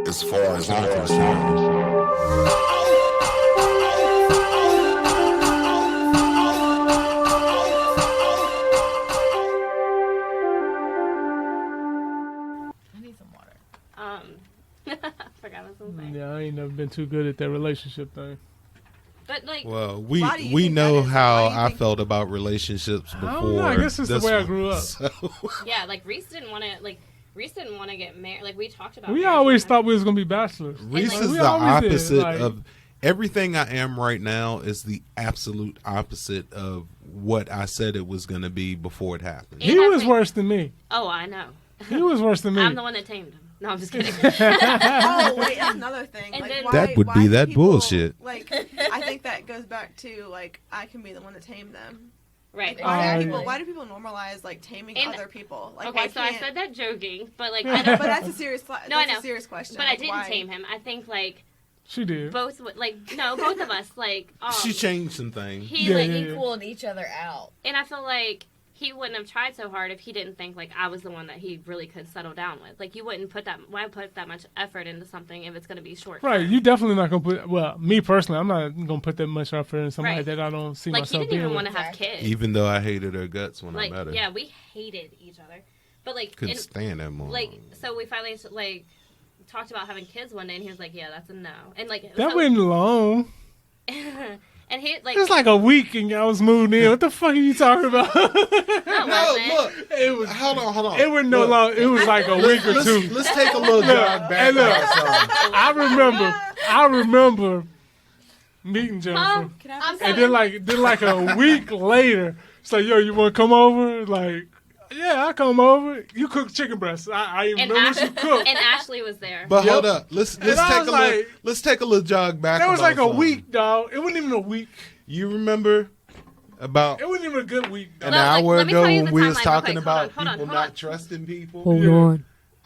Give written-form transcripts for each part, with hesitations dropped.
as far as I'm concerned. I need some water. I forgot what I was gonna say. Yeah, I ain't never been too good at that relationship thing. But like, Well, Why do you we think know that is? how Why do you I think- felt about relationships before. I don't know. I guess it's the this way I one, grew up. so. yeah, like Reese didn't want to get married. Like we talked about. We marriage always and thought we was gonna be bachelors. Reese like, is we the always did, opposite like- of everything I am right now. Is the absolute opposite of what I said it was going to be before it happened. He And I was think- worse than me. Oh, I know. He was worse than me. I'm the one that tamed him. No, I'm just kidding. Oh, wait, that's another thing. And Like, then- why, That would why be do that people, bullshit. Like, I think that goes back to, like, I can be the one to tame them. Right. Like, why, do Exactly. why do people normalize, like, taming And- other people? Like, Okay, why so I can't- said that joking, but like, I know, but that's a serious, that's I know. a serious question. but I Like, didn't why? tame him. I think like She did. both of us like. She changed some things. He Yeah, like, yeah, yeah. Equaled each other out. and I feel like he wouldn't have tried so hard if he didn't think like I was the one that he really could settle down with. Like you wouldn't why put that much effort into something if it's going to be short. Right, you definitely not gonna put. Well, me personally, I'm not gonna put that much effort in somebody Right. that I don't see Like he myself didn't being even with. want to have kids. Even though I hated her guts when Like I met her. yeah, we hated each other, but like Couldn't stand that mom. like so we finally like talked about having kids one day, and he was like, "Yeah, that's a no." And like That so- wasn't long. and he like It was like a week and y'all was moved in. What the fuck are you talking about? no, no, look. it was. Hold on. It was no Look, long. It was like a week or two. Let's take a little jog back. Hey, look. on something. I remember meeting Jennifer, Can I have I'm this? and then like a week later, it's like, yo, you want to come over? Like, yeah, I come over. You cook chicken breasts. I even and, remember you cooked. and Ashley was there. But Yep. hold up. Let's And I take was a like- little. Let's take a little jog back. That was about like a something. week, dog. It wasn't even a week. You remember about It wasn't even a good week, an dog. Well, like, hour let me ago tell you when the we timeline was real talking quick. about Hold on, people hold on. not trusting people? Yeah.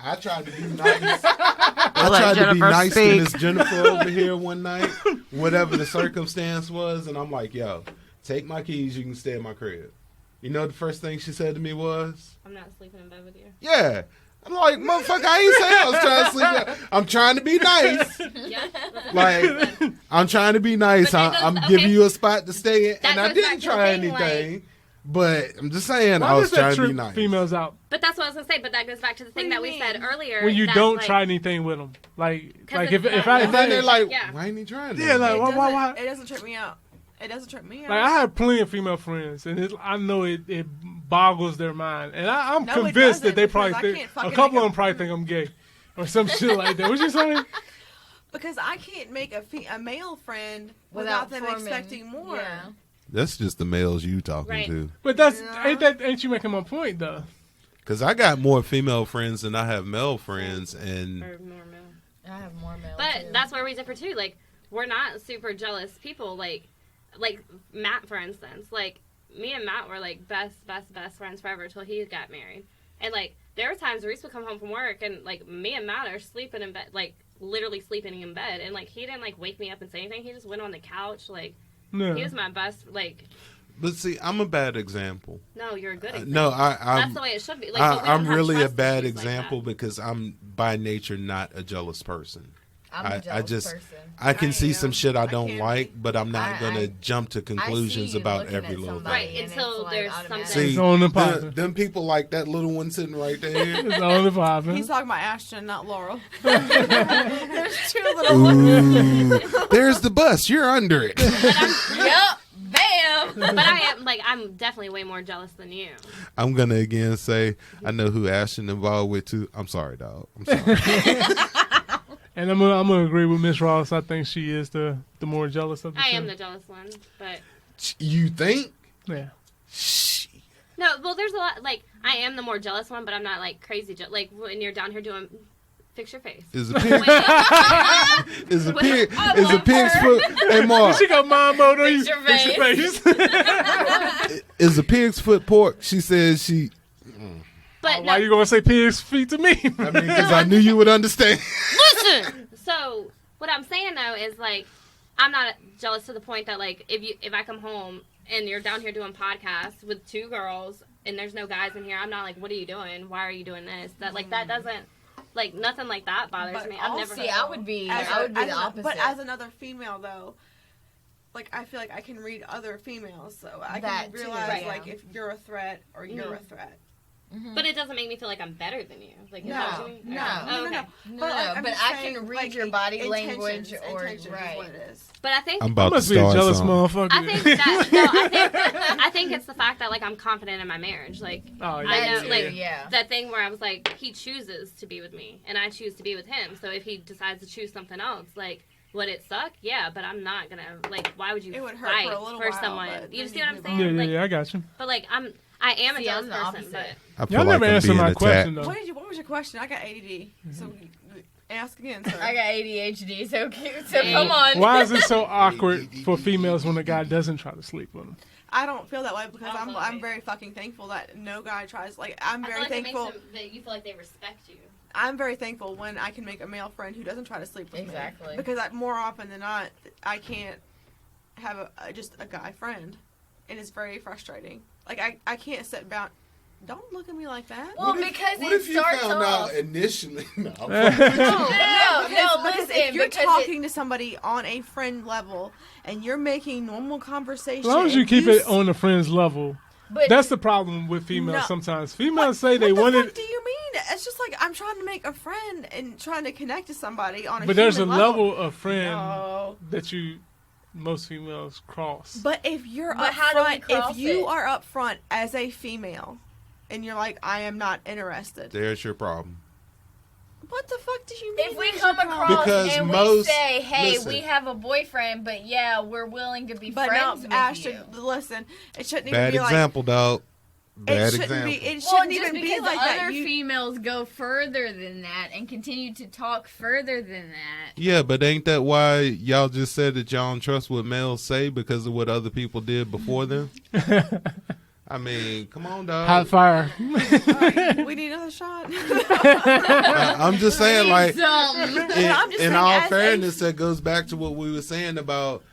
I tried to be nice. Let I tried to be Jennifer nice speak. to Miss Jennifer over here one night, whatever the circumstance was, and I'm like, yo, take my keys, you can stay at my crib. You know the first thing she said to me was, I'm not sleeping in bed with you. yeah. I'm like, motherfucker, I ain't say I was trying to sleep. I'm trying to be nice. Yeah. Like, I'm trying to be nice. But that goes- I'm okay. giving you a spot to stay in. That And I goes back didn't to the try thing, anything. But I'm just saying, I Why was does that trying to be trip nice. females out But that's what I was gonna say. But that goes back to the thing What that do we you said mean? earlier. when you that, don't like, try anything with them? Like 'Cause if it's I not- And then they're like, Yeah. why ain't he trying to? Yeah, like, It why? doesn't- It doesn't trip me out. It doesn't trip me out. Like I have plenty of female friends, and I know it boggles their mind, and I'm No, it convinced that doesn't, they because probably I think can't a fucking couple make of them probably think I'm gay or some shit like that. What you saying? Because I can't make a male friend Without without them forming- expecting more. Yeah. That's just the males you talking Right. to. But that's Yeah. ain't you making my point though? Because I got more female friends than I have male friends. And Or more male. I have more male. But too. that's where we differ too. Like we're not super jealous people. Like Matt, for instance. Like me and Matt were like best friends forever until he got married. And like there were times Reese would come home from work and like me and Matt are sleeping in bed, like literally sleeping in bed, and like he didn't like wake me up and say anything. He just went on the couch. Like No. he was my best. Like but see, I'm a bad example. no, you're a good. Example. No, That's I'm the way it should be. Like, but we I'm don't have really a trust bad issues like that. example because I'm by nature not a jealous person. I'm a I jealous just person. I can I see am. some shit I I don't can like, but I'm not I- gonna I- jump to conclusions you about looking every at little somebody thing. Right, and until it's, like, there's automatic. something- It's on the them, poppin'. them people like that little one sitting right there. It's only popping. He's talking about Ashton, not Laurel. There's two little ones. Ooh, there's the bus. You're under it. Yup. Bam. But I am like I'm definitely way more jealous than you. I'm gonna again say I know who Ashton involved with too. I'm sorry, dog. I'm sorry. And I'm gonna agree with Miss Ross. I think she is the more jealous of the I two. am the jealous one, but You think? Yeah. no. Well, there's a lot. Like I am the more jealous one, but I'm not like crazy. Like when you're down here doing, fix your face. Is a pig? Is a pig? I Is a love pig's her. foot? Hey, Mark. She got mom mode on you. Fix your Fix your face. Is a pig's foot pork? She says she. But Why no, you gonna say pig's feet to me? I mean, because I knew you would understand. listen. So what I'm saying though is like I'm not jealous to the point that like if I come home and you're down here doing podcasts with two girls and there's no guys in here, I'm not like, what are you doing? Why are you doing this? That like that doesn't Like, nothing like that bothers But me. I've never also- heard See, of I it. would be As the a- opposite. But as another female, though, like, I feel like I can read other females, so I That can too, realize, right. like, if you're a threat or you're a Mhm. threat. Mhm. But it doesn't make me feel like I'm better than you. Like, is No, that what you mean? no. Oh, okay. No, But I'm but just I saying, can read like, your body intentions- language or intentions is right. what it is. But I think I'm I about to must be a start jealous something. motherfucker. I think that no, I think it's the fact that like I'm confident in my marriage. Like Oh, yeah. I That know, too, like yeah. that thing where I was like, he chooses to be with me, and I choose to be with him. So if he decides to choose something else, like, would it suck? Yeah, but I'm not gonna like. Why would you It would hurt fight for a little while, someone? but You then see you what I'm move saying? on. Yeah, Like, I got you. but like I am a See, jealous I'm the person, opposite. but I feel Y'all like never I'm answered being my attacked. question though. What was your question? I got ADD. So ask again, sir. I got ADHD, so cute. So Hey. come on. Why is it so awkward for females when a guy doesn't try to sleep with them? I don't feel that way because I don't feel I'm that way. very fucking thankful that no guy tries. Like, I'm I feel very like it thankful. makes them, that you feel like they respect you. I'm very thankful when I can make a male friend who doesn't try to sleep with Exactly. me. Because more often than not, I can't have just a guy friend, and it's very frustrating. Like, I can't sit down. Don't look at me like that. Well, because What it if you starts found off. out initially? No. No, Because listen. if you're because talking to somebody on a friend level and you're making normal conversation, As long as you and keep it s- on the friends level. but That's the problem with females No. sometimes. Females say what they the want fuck it, do you mean? It's just like I'm trying to make a friend and trying to connect to somebody on a but there's a human level of friend No. that most females cross. But if you're But up how do we front, cross if you it? are up front as a female, and you're like, I am not interested. There's your problem. What the fuck do you mean? if we there's come your problem? across Because and we most- say, "Hey, listen. we have a boyfriend, but yeah, we're willing to be But no, friends with Ashton, you." listen, it shouldn't even Bad be like example, dog. it Bad shouldn't example. be. It Well, shouldn't just even because be like other that. You, females go further than that and continue to talk further than that. Yeah, but ain't that why y'all just said that y'all don't trust what males say because of what other people did before them? I mean, come on, dog. Hot fire. we need another shot. I'm just saying, like, Something. I'm just in saying, all as a- fairness, that goes back to what we were saying about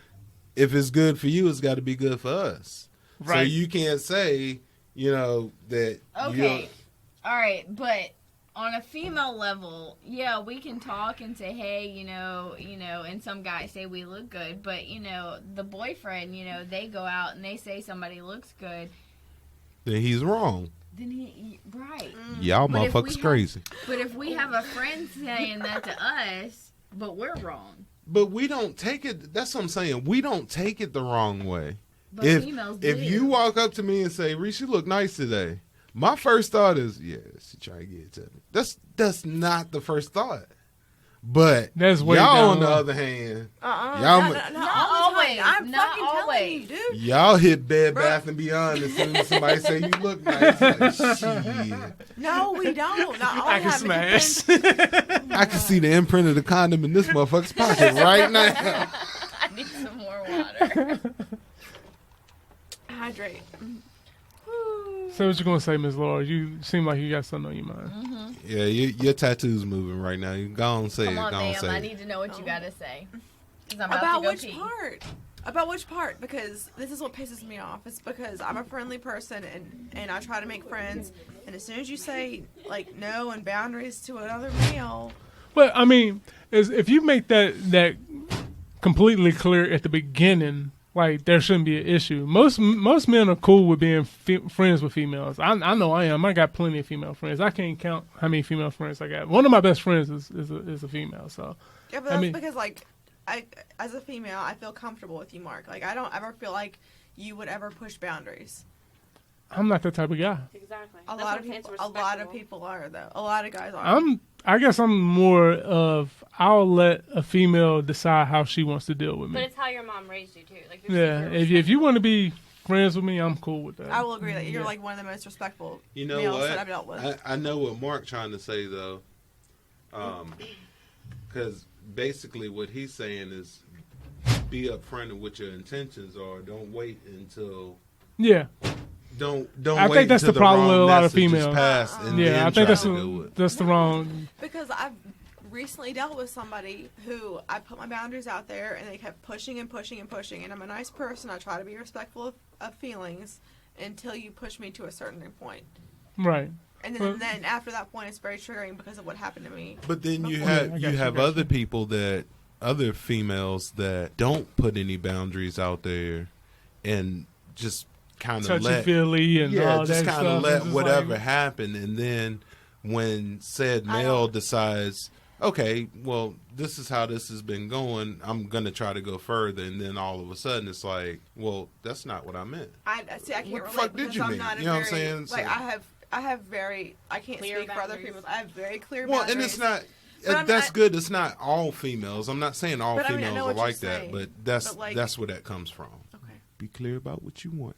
if it's good for you, it's got to be good for us. So Right. you can't say, that Okay. All right, but on a female level, yeah, we can talk and say, hey, and some guys say we look good, but, the boyfriend, they go out and they say somebody looks good, then he's wrong. then right. Y'all But if we motherfuckers have- crazy. But if we have a friend saying that to us, but we're wrong. But we don't take it. That's what I'm saying. We don't take it the wrong way. But If females do. if you walk up to me and say, "Reese, you look nice today," my first thought is, "Yeah, she trying to get it to me." That's not the first thought. But That's way y'all, down on the low. other hand, Y'all, Y'all- not Not all the always, time. I'm not fucking telling always. you, dude. y'all hit Bed Bro. Bath and Beyond as soon as somebody say you look nice. Like, shit. No, we don't. Not all I the can time. It smash. depends- I can see the imprint of the condom in this motherfucker's pocket right now. I need some more water. Hydrate. So what you gonna say, Miss Laura? You seem like you got something on your mind. Yeah, your tattoo's moving right now. You go on say Come it. on, Go on Bam, say I it. need to know what you gotta say. 'Cause I'm about About to go which pee. part? About which part? Because this is what pisses me off. It's because I'm a friendly person and I try to make friends. And as soon as you say like no and boundaries to another male, But I mean, if you make that completely clear at the beginning, like there shouldn't be an issue. Most men are cool with being friends with females. I know I am. I got plenty of female friends. I can't count how many female friends I got. One of my best friends is a female. So yeah, but I that's mean- because like I as a female I feel comfortable with you, Mark. Like I don't ever feel like you would ever push boundaries. I'm not that type of guy. Exactly. A That's lot what of I'm saying, it's people. A lot of respectable. people are though. A lot of guys are. I guess I'm more of I'll let a female decide how she wants to deal with But me. it's how your mom raised you too. Like you're Yeah, super if you want to be friends with me, I'm cool with that. I will agree that you're Yeah. like one of the most respectful You know males what? that I've dealt with. I know what Mark trying to say though, because basically what he's saying is be upfront with your intentions, or don't wait until Yeah, don't. I wait think that's until the problem wrong with a lot of message is females. passed and yeah. then I think try that's to do it. the wrong. Because I've recently dealt with somebody who I put my boundaries out there and they kept pushing and pushing and pushing. And I'm a nice person. I try to be respectful of feelings until you push me to a certain point. Right. And then after that point, it's very triggering because of what happened to me. But then you I have got you you, have got other you. people that other females that don't put any boundaries out there and just kind of Touchy let feely and all just that kind stuff. of let It's just whatever like, happen, and then when said male decides, okay, well, this is how this has been going, I'm gonna try to go further, and then all of a sudden it's like, well, that's not what I meant. I can't What the relate fuck did because you I'm mean? not a You know what I'm very, saying? Like So- I have very, I can't Clear speak for other boundaries. people. I have very clear Well, boundaries. and it's not. But I'm That's not- good. It's not all females. I'm not saying all But I mean, I females know are what you're like that, saying. but that's But, like- that's where that comes from. Okay. Be clear about what you want.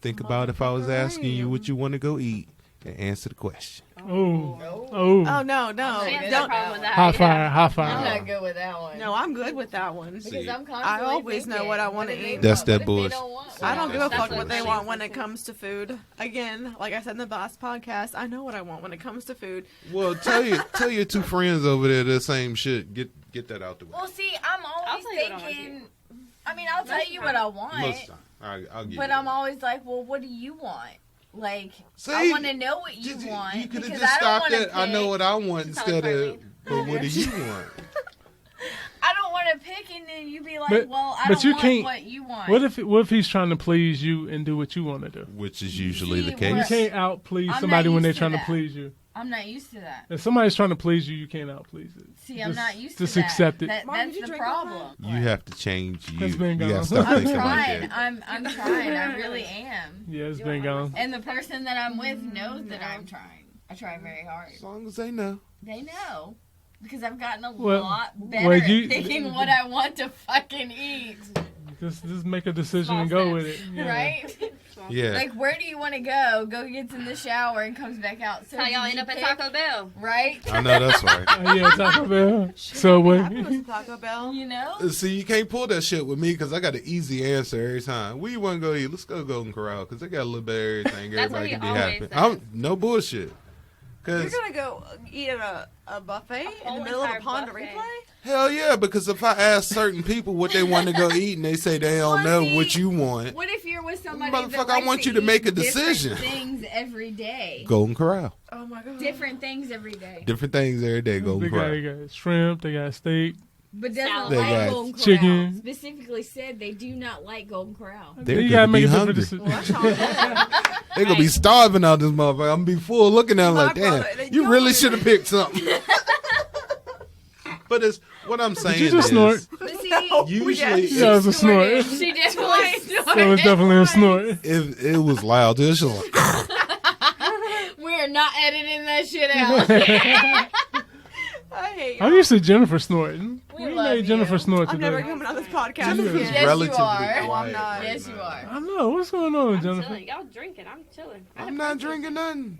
Think about if I was asking you what you want to go eat, and answer the question. oh, Oh oh, no, I'm She has no don't. problem with that. high yeah. fire, high I'm fire. not good with that one. No, I'm good with that one. See, Because I'm I constantly always know thinking, what I wanna if they eat. That's want- that what if they bullshit. don't want I don't give a That's fuck what what they really want when is. it comes to food. Again, like I said in the last podcast, I know what I want when it comes to food. Well, tell your two friends over there the same shit. Get that out the way. Well, see, I'm I'll always tell you what I want thinking. I mean, I'll tell Most you of what the I want, Most of the time, I'll give but you I'm that. always like, well, what do you want? Like, See, I want to know what you Just- want. You could have because just I don't stopped wanna at I know pick- what I want Just tell instead it of, but what do you want? I don't want to pick, and then you be like, But- well, I but don't you want can't- what you want. What if he's trying to please you and do what you want to do? Which is usually See, the what- You case. can't out please I'm somebody not when they're used to trying to that. please you. I'm not used to that. If somebody's trying to please you, you can't out please it. See, I'm Just- not used just to that. accept it. That, Mom, that's did you the drink all problem. You have to change you. It's been You gotta gone. stop I'm thinking like trying. that. I'm trying. I really am. Yeah, it's You been want gone. And the person that I'm with knows that I'm trying. I try very hard. As long as they know. They know. Because I've gotten a Well, lot better well, at you- picking what I want to fucking eat. Just make a decision Small and go steps. with it. Yeah. Right? Yeah. Like, where do you want to go? Go gets in the shower and comes back out. So How y'all did end you up at pick- Taco Bell? Right? I know that's right. Yeah, Taco Bell, Happy Subway. with Taco Bell. You know? See, you can't pull that shit with me because I got an easy answer every time. Where you want to go eat? Let's go Golden Corral because they got a little bit of everything. That's what Everybody he can be always happy. says. No bullshit. You're Because gonna go eat at a buffet in whole the middle of a entire pond to buffet. replay? hell yeah, because if I ask certain people what they want to go eat and they say they don't Well, know see, what you want, What if you're with somebody Motherfucker, that I likes want to you to eat make a different decision. things every day. Golden Corral. Oh my god. Different things every day. Different things every day. They Golden Corral. got shrimp, they got steak. But doesn't Salad. They like got Golden Corral. chicken. Specifically said they do not like Golden Corral. They're you gonna gotta make be a different hungry. decision. Well, that's all good. They're going to be starving out this motherfucker. I'm going to be full looking at them My like, damn, brother, they you don't really even- should have picked something. But it's what I'm saying you just is, snort? But see, usually Yeah, it was a snort. she definitely snorted. That was definitely a snort. it was loud. It was just like, We're not editing that shit out. I hate I'm y'all. used to Jennifer snorting. We We love made Jennifer you. snort I'm today. never coming on this podcast Jennifer's again. Yes, you relatively are. quiet No, I'm not. right Yes, you now. are. I know. What's going on, I'm Jennifer? chilling. Y'all drinking. I'm chilling. I I'm had not breakfast. drinking nothing.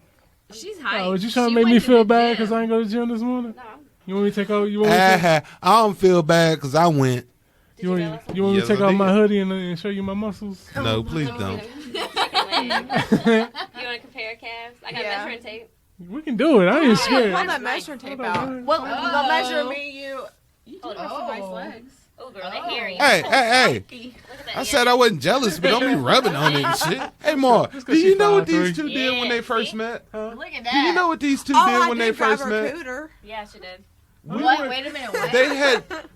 She's hyped. Oh, was you trying to She make me went to feel the bad gym. because I ain't go to the gym this morning? No. You want me to take off? You want me to take, I don't feel bad because I went. Did you you go want, last you want me Yes, to take I off my did. hoodie and show you my muscles? No, please night? don't. Chicken legs. You want to compare calves? I got Yeah. measuring tape. We can do it. I ain't Pull scared. that measuring tape Hold on, out. man. Well, Oh. you gonna measure me, you. You do have Oh. some nice legs. Oh, girl, they hairy. Hey, hey, Look at that. I said I wasn't jealous, but don't be rubbing on it and shit. Hey, Mar, do 'cause you she know what 5'3". these two did when they Yeah, first see? met? Look at that. Do you know what these two Oh, did I when did they drive first a met? cooter. Yeah, she did. What? Wait a minute. What?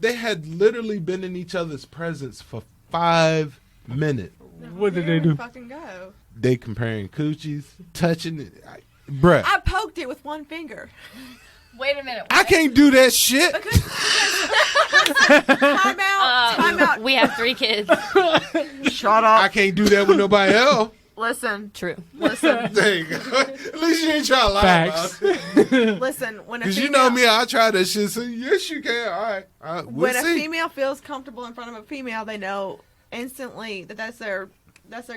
They had literally been in each other's presence for 5 minutes. What did they Here we do? Fucking go. They comparing coochies, touching it. Bruh, I poked it with one finger. Wait a minute. I can't do that shit. Time out. Time out. We have 3 kids. Shut I up. can't do that with nobody else. Listen. True. Listen. There you go. At least you ain't trying to lie Facts. about it. Listen. When a Because female, you know me, I try that shit. So yes, you can. All right. We'll when a see. female feels comfortable in front of a female, they know instantly that that's their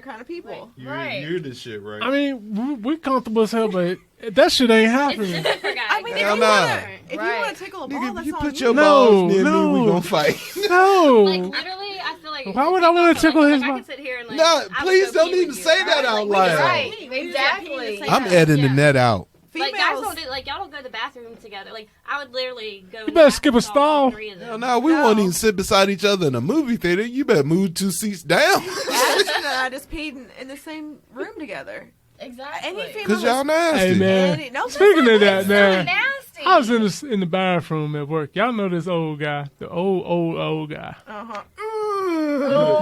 kind of people. Right. You're the shit, right? I mean, we comfortable as hell, but that shit ain't It's happening. different for guys. I mean, if Hell you nah. wanna, if you Right. want to tickle a ball, Nigga, if that's you on put you. your No, balls near me, no. we gonna fight. No. Like, literally, I feel like... Why would I wanna tickle his I mouth? could sit here and, like... No, I would please go don't pee even with you. say that out loud. Right. We just Exactly. say I'm that. editing Yeah. that out. Like, guys Females. don't do... Like, y'all don't go to the bathroom together. Like, I would literally go... You better skip a stall. Hell no, we No. won't even sit beside each other in a movie theater. You better move 2 seats down. Ashton and I just peed in the same room together. Exactly. Any female Because y'all nasty. Hey man, Any- no, that's speaking not of that, It's man, so nasty. I was in the bathroom at work. Y'all know this old guy, the old guy. Uh-huh.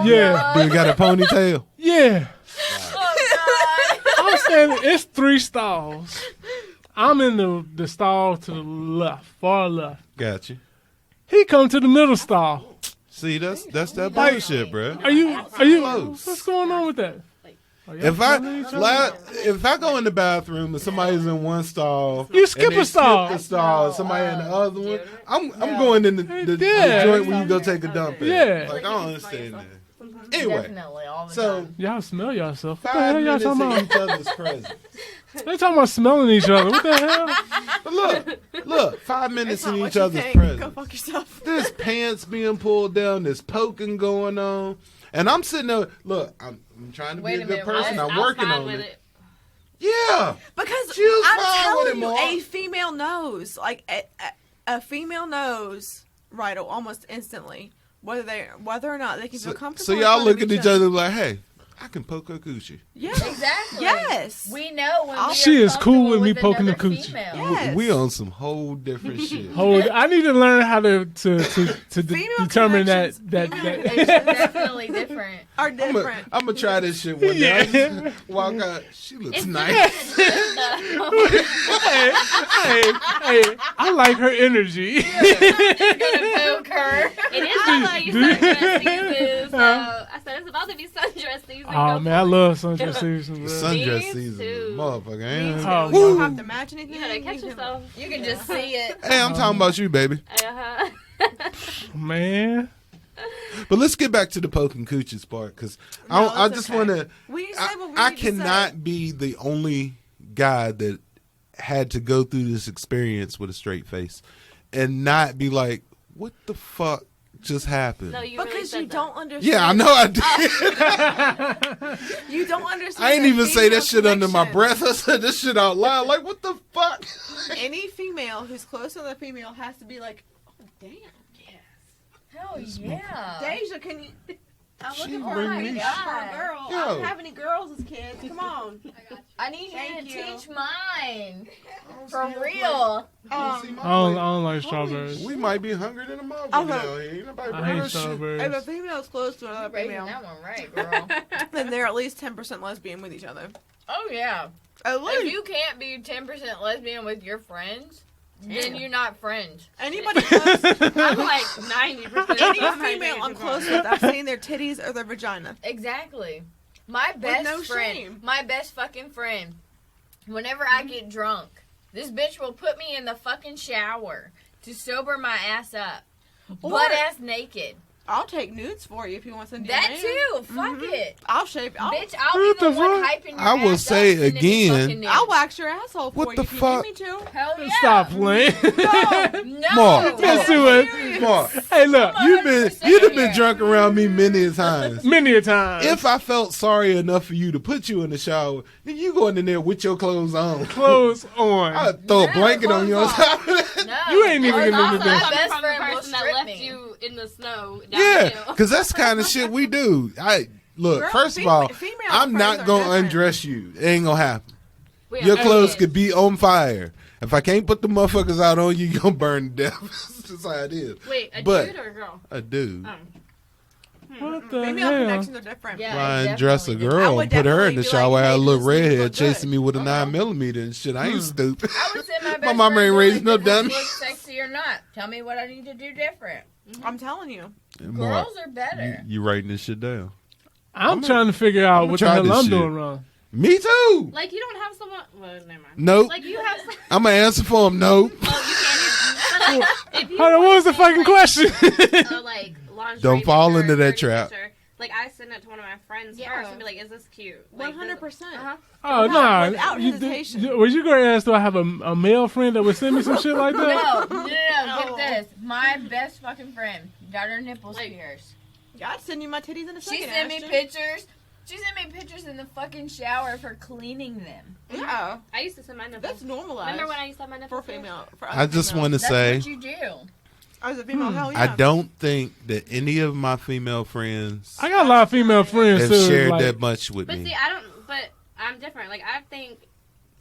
Yeah, Dude got a ponytail. yeah. Oh, I'm saying it's 3 stalls. I'm in the stall to the left, far left. Got you. He come to the middle stall. See, that's that bullshit, bro. Are you? Close. What's going on with that? Are y'all If I smelling each other? if I go in the bathroom and somebody's in one stall, You skip and they a stall. skip the stall, somebody in the other one, I'm going in the Yeah. joint where you go take a dump. At. Yeah. Like I don't understand that. Anyway, Definitely all the so time. Y'all smell yourself. What the 5 hell y'all minutes in talking each about? other's presence. They talking about smelling each other. What the hell? But look, 5 minutes It's not in what each you other's think. Go presence. fuck yourself. There's pants being pulled down. There's poking going on, and I'm sitting there. Look, I'm trying to Wait be a a good minute, person. I I'm was working fine on with it. Yeah. Because She was I'm fine with telling it, you, Mom. a female knows. Like a female knows right almost instantly whether or not they can feel comfortable. So in y'all front look of at each other like, hey, I can poke her coochie. Yeah. Exactly. Yes. We know when we She are is cool with me comfortable poking the another coochie. female. Yes. We on some whole different shit. Hold. I need to learn how to Female determine that connections- that. female that It's definitely different. Are different. I'm gonna try this shit one day. Yeah. I just walk out. She looks nice. hey, I like her energy. Gonna poke her. It is about to be sundress season, so I said it's about to be sundress season. Oh Go man, I for it. love sundress season. Bro. Sundress Me season, too. motherfucker. Ain't it? Oh, You Woo. don't have to match anything. You gotta catch can- yourself. You can just see it. Hey, I'm talking about you, baby. Uh-huh. Man, But let's get back to the poking coochies part, because No, I it's just okay. want to. We say what we I need to say. cannot be the only guy that had to go through this experience with a straight face and not be like, what the fuck just happened? No, you really Because said you that. don't understand. Yeah, I know I did. You don't understand. I ain't the even say that female shit under my connection. breath. I said this shit out loud. Like, what the fuck? Any female who's close to the female has to be like, oh damn. Hell yeah. Deja, can you? I'm She looking for bring a me girl. shit. Girl. I Yo. don't have any girls as kids. Come on. I need Thank you to you. teach mine. For real. I don't like strawberries. We might be hungry than a motherfucker Okay. down here. Ain't nobody I bringing hate us shit. If a strawberries. female is close to another Raising female, that one right, girl. then they're at least 10% lesbian with each other. Oh yeah. At If least. you can't be 10% lesbian with your friends, then you're not friends. Anybody close, I'm like 90%. any female I'm close with, I've seen their titties or their vagina. Exactly. My best no friend, shame. my best fucking friend, whenever I get drunk, this bitch will put me in the fucking shower to sober my ass up. Or- Butt ass naked. I'll take nudes for you if you want to send you That a man. too. Fuck Mhm. it. I'll shave. Bitch, I'll What be the the one fuck? hyping your I will ass say up, sending you again, fucking nudes. I'll wax your asshole What for the you if fuck? you need me to. Hell yeah. Stop playing. No. Mark, Let's do it. Mark, Hey, look, you've been 100% been drunk around me many a times. many a time. If I felt sorry enough for you to put you in the shower, then you going in there with your clothes on. clothes on. I'd throw a No, blanket on you on clothes top of that. No. You ain't even Also, gonna do my that. Coming best from the friend will person that strip left me. you in the snow. Yeah, downhill. because that's the kind of shit we do. Look, Girl, first of all, female I'm friends not are going to different. undress you. It ain't going to happen. We Your are clothes kids. could be on fire. If I can't put the motherfuckers out on you, you're going to burn to death. That's just how it is. Wait, a But- dude or a girl? A dude. Oh. What the Female hell? connections are different. Yeah. Why it's undress a definitely I girl would and put her in definitely the be like, shower, hey, had a little this thing redhead look chasing good. me with a 9mm and shit. I ain't stupid. I would say my best My mama friend ain't be raising no like, "Does dummy." this look sexy or not? Tell me what I need to do different. I'm telling you. Mark, Girls are better. you writing this shit down. I'm trying to figure out I'ma what the try hell this I'm shit. doing wrong. Me too. Like, you don't have someone. Well, never mind. Nope. Like, you have some. I'm going to answer for him. Nope. Oh, you can't answer. But, like, if you Hold on, what was the fucking question? like lingerie Don't fall picture, into that dirty trap. picture, like, I send it to one of my friends Yeah. first and be like, "Is this cute?" Like, 100%. Uh-huh. Oh, Without nah. hesitation. Was you going to ask, do I have a male friend that would send me some shit like that? No, No. get this. My best fucking friend got her nipples Like- pierced. Yeah, I'd send you my titties in a second. She sent me Ashton. pictures. She sent me pictures in the fucking shower of her cleaning them. Yeah, I used to send my nipples. that's normalized. Remember when I used to have my nipples? for female? For I just want to That's say, what you do. As a female, hell yeah. I don't think that any of my female friends I got a lot of female friends have too. shared like, that much with But me. see, I don't. But I'm different. Like, I think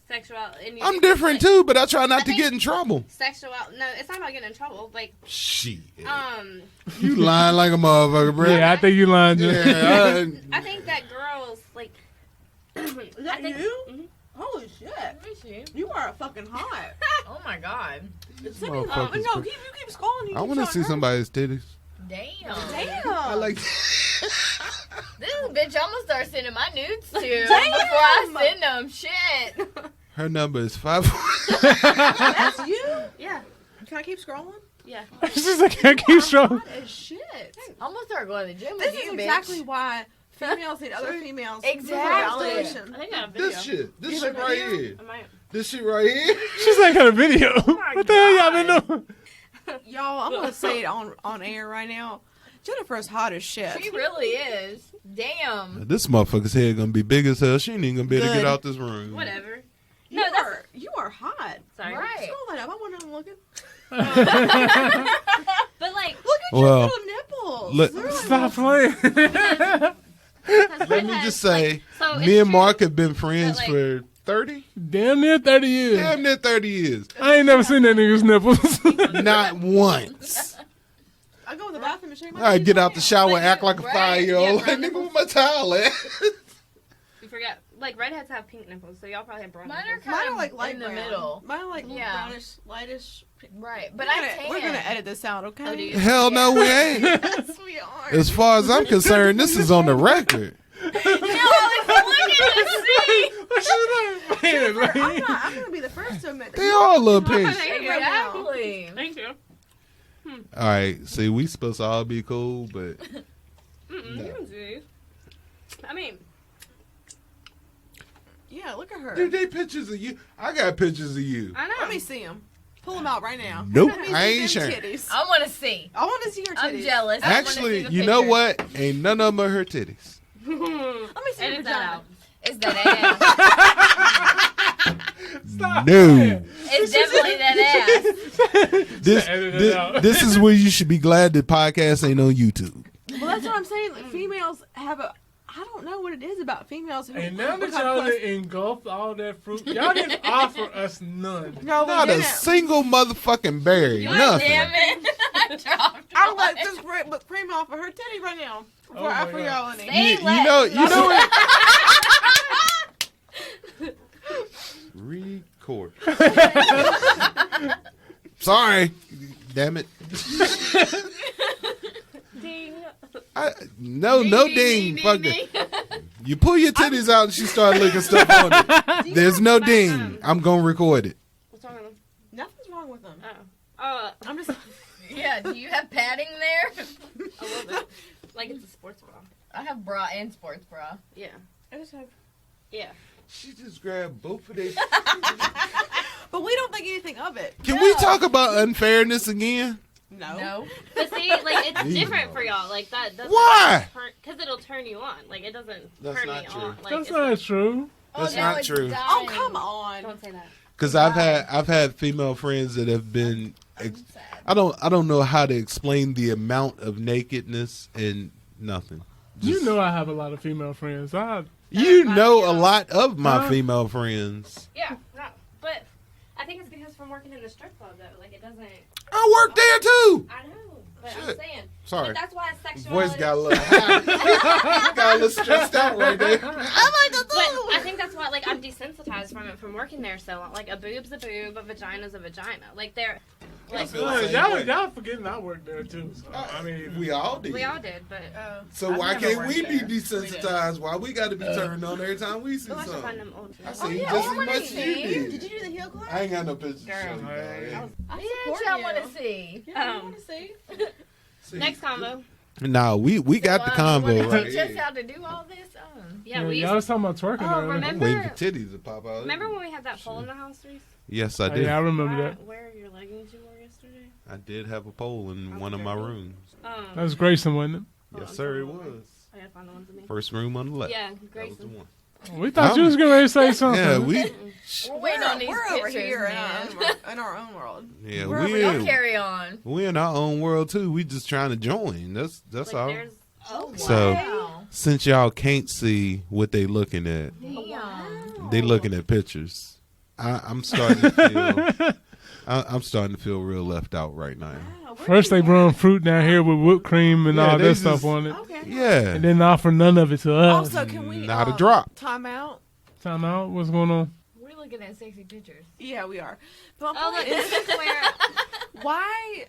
sexual. I'm different too, but I try not to get in trouble. Sexual. No, it's not about getting in trouble. Like, Shit. um, You lying like a motherfucker, bro. Yeah, I think you lying. Jen. Yeah, I think that girls like. Is that you? Mhm. Holy shit. Let me see. You are fucking hot. Oh my god. Send me, motherfucker's no, cra- you keep scrolling. I want to see somebody's titties. Damn. Damn. I like. This bitch, I'm gonna start sending my nudes to Damn. before I send them. Shit. Her number is 5. That's you? Yeah. Can I keep scrolling? Yeah. She's like, I keep strong. Hot as shit. I'm gonna start going to the gym This with is you, exactly bitch. why females need other females. Exactly. I Validation. think I have a video. This shit. This You shit have a right video? here. I might. This shit right here. She's like, got a video. my What the hell y'all been God. doing? Y'all, I'm gonna say it on air right now. Jennifer's hot as shit. She really is. Damn. This motherfucker's head gonna be big as hell. She ain't even gonna be able to Good. get out this room. Whatever. You No, that's are you are hot. sorry. Right. Scroll that up. I wonder I'm looking. But like, Look at Well, your little nipples. look- They're like Stop playing. Let me just say, so it's me and true. Mark have been friends But, like- for 30, Damn near 30 years. damn near 30 years. I ain't never seen that nigga's nipples. Not once. I go in the bathroom and shake my I titties get right out the now. shower, Like, act like a right, 5-year-old. yeah, Like, brown nigga, where my towel at? You forgot. Like redheads have pink nipples, so y'all probably have brown Mine are nipples. kind Mine of are like light in the brown. middle. Mine are like Yeah. brownish, lightish. Right. But We're gonna edit this out, okay? Oh, do you? Hell no, we ain't. Yes, we are. As far as I'm concerned, this is on the record. Look at the sea. I'm gonna be the first to admit that. They all little Oh, pigs. thank you. Exactly. Thank you. All right, see, we supposed to all be cool, but Mm-mm, No. you can do. I mean, Yeah, look at her. dude, they pictures of you. I got pictures of you. I know. Let me see them. Pull them out right now. Nope, Let me I see ain't them sharing. titties. I want to see. I want to see her titties. I'm jealous. I wanna see Actually, the you know picture. what? Ain't none of them are her titties. Let me see her Edit that vagina. out. It's that ass. No. It's definitely that ass. This, Edit it this, out. this is where you should be glad the podcast ain't on YouTube. Well, that's what I'm saying. Like, females have a. I don't know what it is about females who And now that become y'all plus- done engulfed all that fruit, y'all didn't offer us none. No, we Not a didn't. single motherfucking berry. God Nothing. damn it. I dropped I'm one. like just cream off of her titty right now. Oh my For God. y'all in You, it. Hey, you know what? Record. Sorry. Damn it. Ding. No ding. Fuck it. You pull your titties out and she start looking stuff on it. There's no ding. I'm going to record it. What's wrong with them? Nothing's wrong with them. Oh. I'm just. Yeah, do you have padding there? A little bit. Like it's a sports bra. I have bra and sports bra. Yeah. I just have. Yeah. She just grabbed both of their... But we don't think anything of it. Can we talk about unfairness again? No. But see, like it's different for y'all. Like that. Why? Because it'll turn you on. Like it doesn't That's turn not me true. on. Like That's it's not true. That's no, not it's true. dying. Oh come on. Don't say that. Because I've had female friends that have been... I'm sad. I don't know how to explain the amount of nakedness and nothing. You know I have a lot of female friends. You know a lot of my female friends. Yeah. No. But I think it's because from working in the strip club though. Like it doesn't. I work there too. I know. But Shit. I'm saying. Sorry. But that's why sexuality. Voice got a little high. Got a little stressed out right there. But I think that's why, like, I'm desensitized from it from working there so long. Like, a boob's a boob, a vagina's a vagina. Like, they're, like, feel the same way. Y'all forgetting I worked there too. So, I mean, We all did. we all did, but So I've why never can't worked we be there. desensitized? Why we got to be turned on every time we see we'll have to find something? them old. I Oh, see yeah, just I as wanna much as you see. did. Did you do the heel clap? I ain't got no pictures to Girl. show you. dog. I Bitch, support I you. want to see. Yeah, I Um, want to see. See, Next combo. Nah, we got the You combo wanna right teach us here. how to do all this? Yeah, yeah, we y'all used was talking about twerking Oh, earlier. remember- I'm waiting for titties to pop out. Remember when we had that pole in the house, Reese? Yes, I Oh, did. yeah, I remember that. Where are your leggings you wore yesterday? I did have a pole in one of my rooms. That was Grayson, wasn't it? Hold Yes, on, sir, it hold on. was. I gotta find the ones of me. First room on the left. Yeah, That was the Grayson. one. We thought you was getting ready to say something. Yeah, we. We're waiting on these We're pictures, over here man. in our own world. Yeah, Don't carry on. we in our own world too. We just trying to join. That's Like, all. there's Oh, So- wow. Since y'all can't see what they looking at, Damn. They looking at pictures. I'm starting to feel. I'm starting to feel real left out right now. Wow, where First they you brought at? fruit down here with whipped cream and Yeah, all they that just- stuff on it. Okay. Yeah. And then offer none of it to us. Also, can we Not a drop. time out? Time out. What's going on? We're looking at sexy pictures. Yeah, we are. But my Oh, look, point this is, is where. why?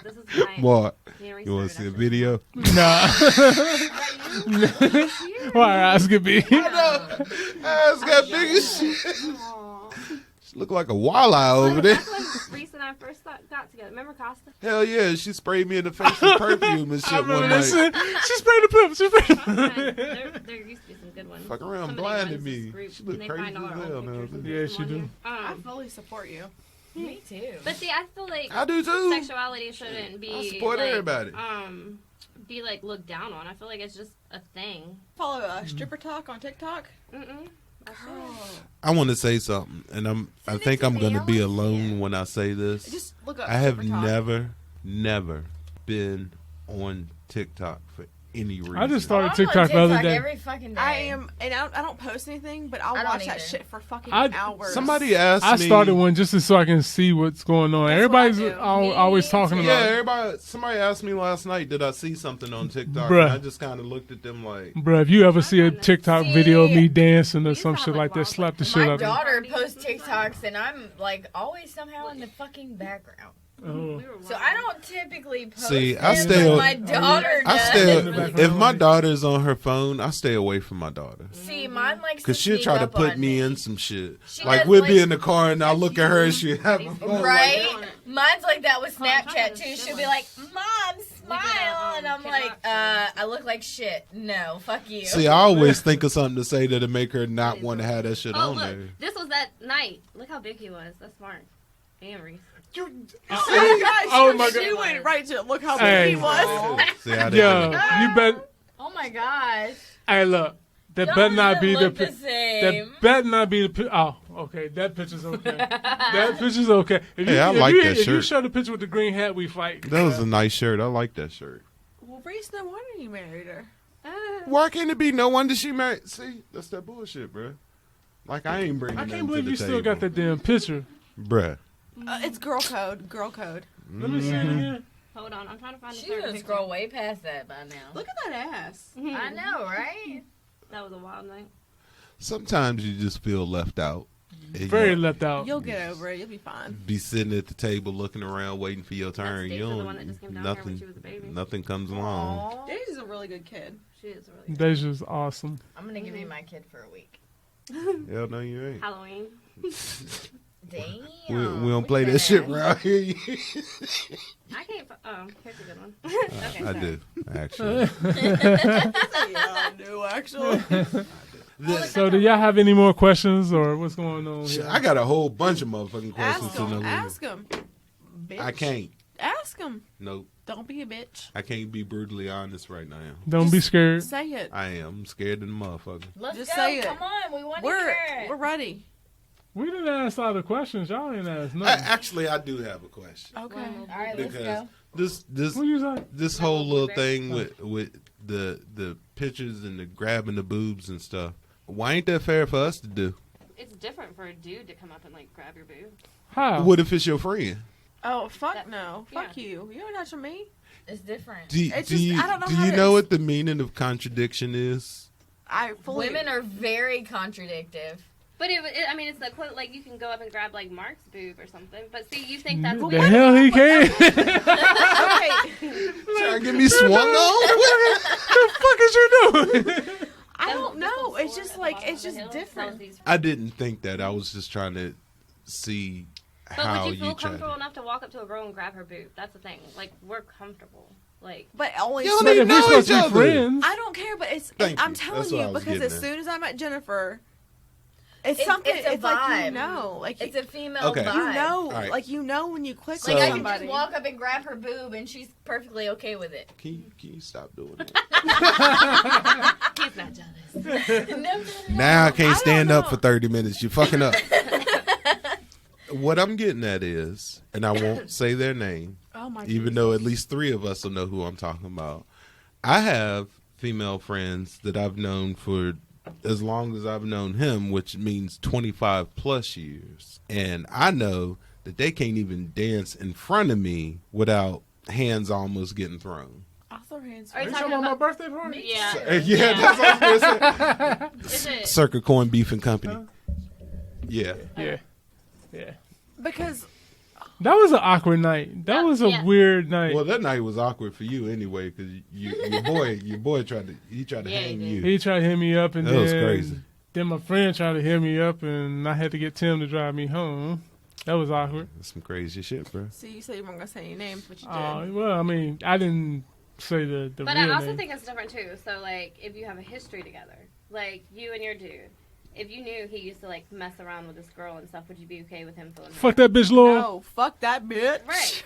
This is my. What? January You want to see a 3rd, video? Nah. Why ask it be? Ass got big as shit. actually. Aw. She look like a walleye over there. That's when Reese and I first got together. Remember Costa? Hell yeah, she sprayed me in the face with perfume and I shit remember one that night. shit. She sprayed the pimp. She sprayed the There used to be some good ones. Fuck around, Somebody blinded runs this me. group, She look and they crazy find all as our hell old now. pictures and Yeah, put she them on do. here. I fully support you. Me too. But see, I feel like I do too. sexuality shouldn't be. I support like, everybody. Be like looked down on. I feel like it's just a thing. Follow stripper talk on TikTok. Mm-mm. I shouldn't. Oh, I want to say something, and I Send it think to I'm me, going to I be wanna see alone it. when I say this. just look up. I have stripper talk. never been on TikTok for any reason. I just Oh, started I'm on TikTok the other day. every fucking day. I am, and I don't post anything, but I'll I don't watch that either. shit for fucking I- hours. Somebody asked I me. started one just so I can see what's going on. That's what I Everybody's do. always Me talking too. Yeah, about, everybody. Somebody asked me last night, did I see something on TikTok? Bruh. And I just kind of looked at them like, bruh, if you ever see a TikTok video of me dancing or used to some have, shit like, like that, wild, slap the like, shit My out of me. daughter posts TikToks and I'm like always somehow in the fucking background. Oh. We were So wild. I don't typically post See, them, I stay but on- my daughter I does. stay. in the background. If my daughter's on her phone, I stay away from my daughter. See, mine likes Cause to she'll sneak try to up put on me in some shit. She Like does, we'll be like- in the car and I'll look at her and she have a phone. Right? Mine's like that with Oh, I'm Snapchat trying to too. show She'll be us. like, "Mom, smile," and I'm Kid like, Rock "I look like shit. No, fuck you." See, I always think of something to say that'll make her not want to have that shit Oh on look, there. this was that night. Look how big he was. That's smart. And Reese. Oh my gosh! Oh my she God. went right to it. Look how Hey. big he was. See, I didn't Yo, know. you bet. Oh my gosh. Hey, look, that Y'all better not doesn't be the. look pi- the That same. better not be the. Oh, okay, that picture's okay. That picture's okay. If Hey, I if like that If you shirt. show the picture with the green hat, we fight. That was a nice shirt. I like that shirt. Well, Reese, no wonder you married her. Why can't it be no wonder she married? See, that's that bullshit, bruh. Like I ain't bringing I nothing can't believe to the you table. still got that damn picture. Bruh. It's girl code. Girl code. Let me see it again. Hold on, I'm trying to find the She's third gonna picture. scroll way past that by now. Look at that ass. I know, right? That was a wild night. Sometimes you just feel left out. And Very you left out. You'll get over it. You'll be fine. be sitting at the table looking around waiting for your turn. Stacia, You the don't, one that just came down here when nothing, she was a baby. nothing comes along. Aw. Daisy's a really good kid. She is really good. Deja's awesome. I'm gonna give you my kid for a week. Hell no, you ain't. Halloween. Damn. We don't play that shit around here. I can't. Oh, here's a good one. Okay, I sorry. do, actually. Yeah, I do actually. So, do y'all have any more questions or what's going on Shit, here? I got a whole bunch of motherfucking questions Ask to him. know. Ask him. Bitch. I can't. Ask him. Nope. Don't be a bitch. I can't be brutally honest right now. Don't be scared. Say it. I am. I'm scared of the motherfucker. Let's Just go. say it. Come on, we want to We're hear it. we're ready. We didn't ask all the questions. Y'all didn't ask I, nothing. actually, I do have a question. Okay. All right, let's Because go. this What you say? this whole little thing with the pictures and the grabbing the boobs and stuff. Why ain't that fair for us to do? It's different for a dude to come up and like grab your boob. How? What if it's your friend? Oh fuck That- no. yeah. Fuck you. You don't touch me. It's different. Do, It's do just- you I don't know do how you to know ex- what the meaning of contradiction is? I fully. Women are very contradictive. But I mean, it's the quote like you can go up and grab like Mark's boob or something. But see, you think that's The hell he can? Okay. Trying to get me swung on? What the fuck is you doing? I don't know. It's just like it's just different. I didn't think that. I was just trying to see But how would you feel try. comfortable enough to walk up to a girl and grab her boob? That's the thing. Like we're comfortable. Like But only. Y'all so- But need if we're know supposed each to be other. friends, I don't care, but it's. Thank I'm you. telling That's what I you was because getting as at. soon as I met Jennifer, it's It's- something. it's a It's like you vibe. know, like It's you, a female Okay. vibe. you know, Alright. like you know when you click So- Like with I can somebody. just walk up and grab her boob and she's perfectly okay with it. Can you stop doing that? he's not jealous. Now I can't don't stand up know. for 30 minutes. You're fucking up. What I'm getting at is, and I won't say their name, Oh my. even though at least 3 of us will know who I'm talking about. I have female friends that I've known for as long as I've known him, which means 25 plus years. And I know that they can't even dance in front of me without hands almost getting thrown. I'll throw hands. Are you You talking talking about my about? birthday party? Yeah. Yeah, that's what I was gonna say. Is it? Circa Corn Beef and Company. Yeah. Yeah. Yeah. Because That was an awkward night. That was a Yeah. weird night. Well, that night was awkward for you anyway, because your boy tried to Yeah, hang he you. He tried to hit me up, and That was crazy. then my friend tried to hit me up, and I had to get Tim to drive me home. That was awkward. That's some crazy shit, bro. see, you said you weren't gonna say any names, but you did. Well, I mean, I didn't say the But real I also name. think it's different too. So like, if you have a history together, like you and your dude, if you knew he used to like mess around with this girl and stuff, would you be okay with him feeling? Fuck that bitch, Laurel. No, fuck that bitch. Right.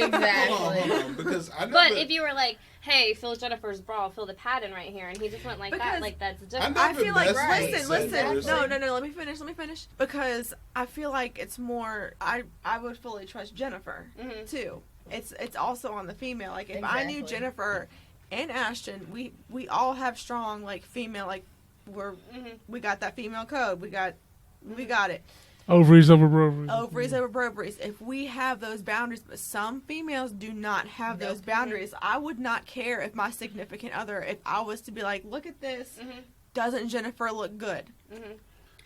Exactly. Hold on, because I never, But if you were like, hey, feel Jennifer's bra, feel the pattern right here, and he just went like that, Because like that's different. I I feel like Right. listen. Exactly. No. Let me finish. Because I feel like it's more. I would fully trust Jennifer Mhm. too. It's also on the female. Like if I knew Exactly. Jennifer and Ashton, we all have strong like female like we got that female code. We got it. Ovaries over ovaries. Ovaries over broveries. If we have those boundaries, but some females do not have those boundaries. I would not care if my significant other, if I was to be like, look at this, doesn't Jennifer look good?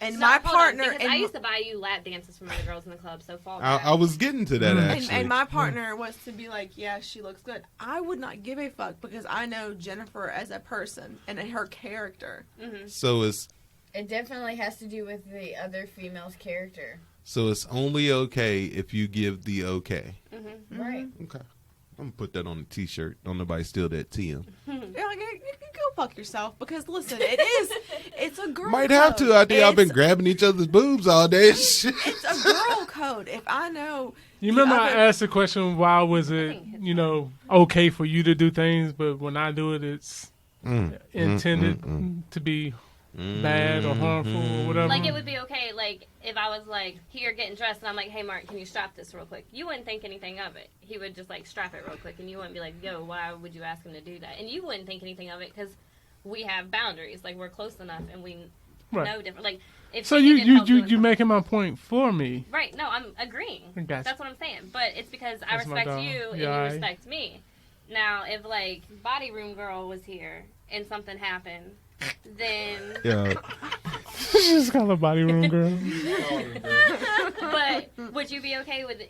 And my Hold on, partner, because I used to buy you lap dances from other girls in the club, so fall back. I was getting to that actually. and my partner was to be like, yeah, she looks good. I would not give a fuck because I know Jennifer as a person and her character. So It definitely has to do with the other female's character. it's only okay if you give the okay. Right. Okay. I'm gonna put that on a t-shirt. Don't nobody steal that TM. Yeah, like, you can go fuck yourself because listen, it's a girl. Might have code. to. I think I've been It's- grabbing each other's boobs all day. Shit. It's a girl code. If I know, You the remember I other- asked the question, why was it, okay for you to do things, but when I do it, it's intended to be bad or harmful or whatever? Like, it would be okay, like, if I was like, here, getting dressed, and I'm like, hey, Mark, can you strap this real quick? You wouldn't think anything of it. He would just, like, strap it real quick, and you wouldn't be like, yo, why would you ask him to do that? And you wouldn't think anything of it, because we have boundaries. Like, we're close enough, and we Right. know different. Like, if So he you needed help doing you making my point for me. Right, no, I'm agreeing. Gotcha. That's what I'm saying. But it's because I That's my respect dog. you and Yeah, you respect me. Now, if, like, Body Room Girl was here and something happened, then... Yeah. Just call her body room girl. But would you be okay with...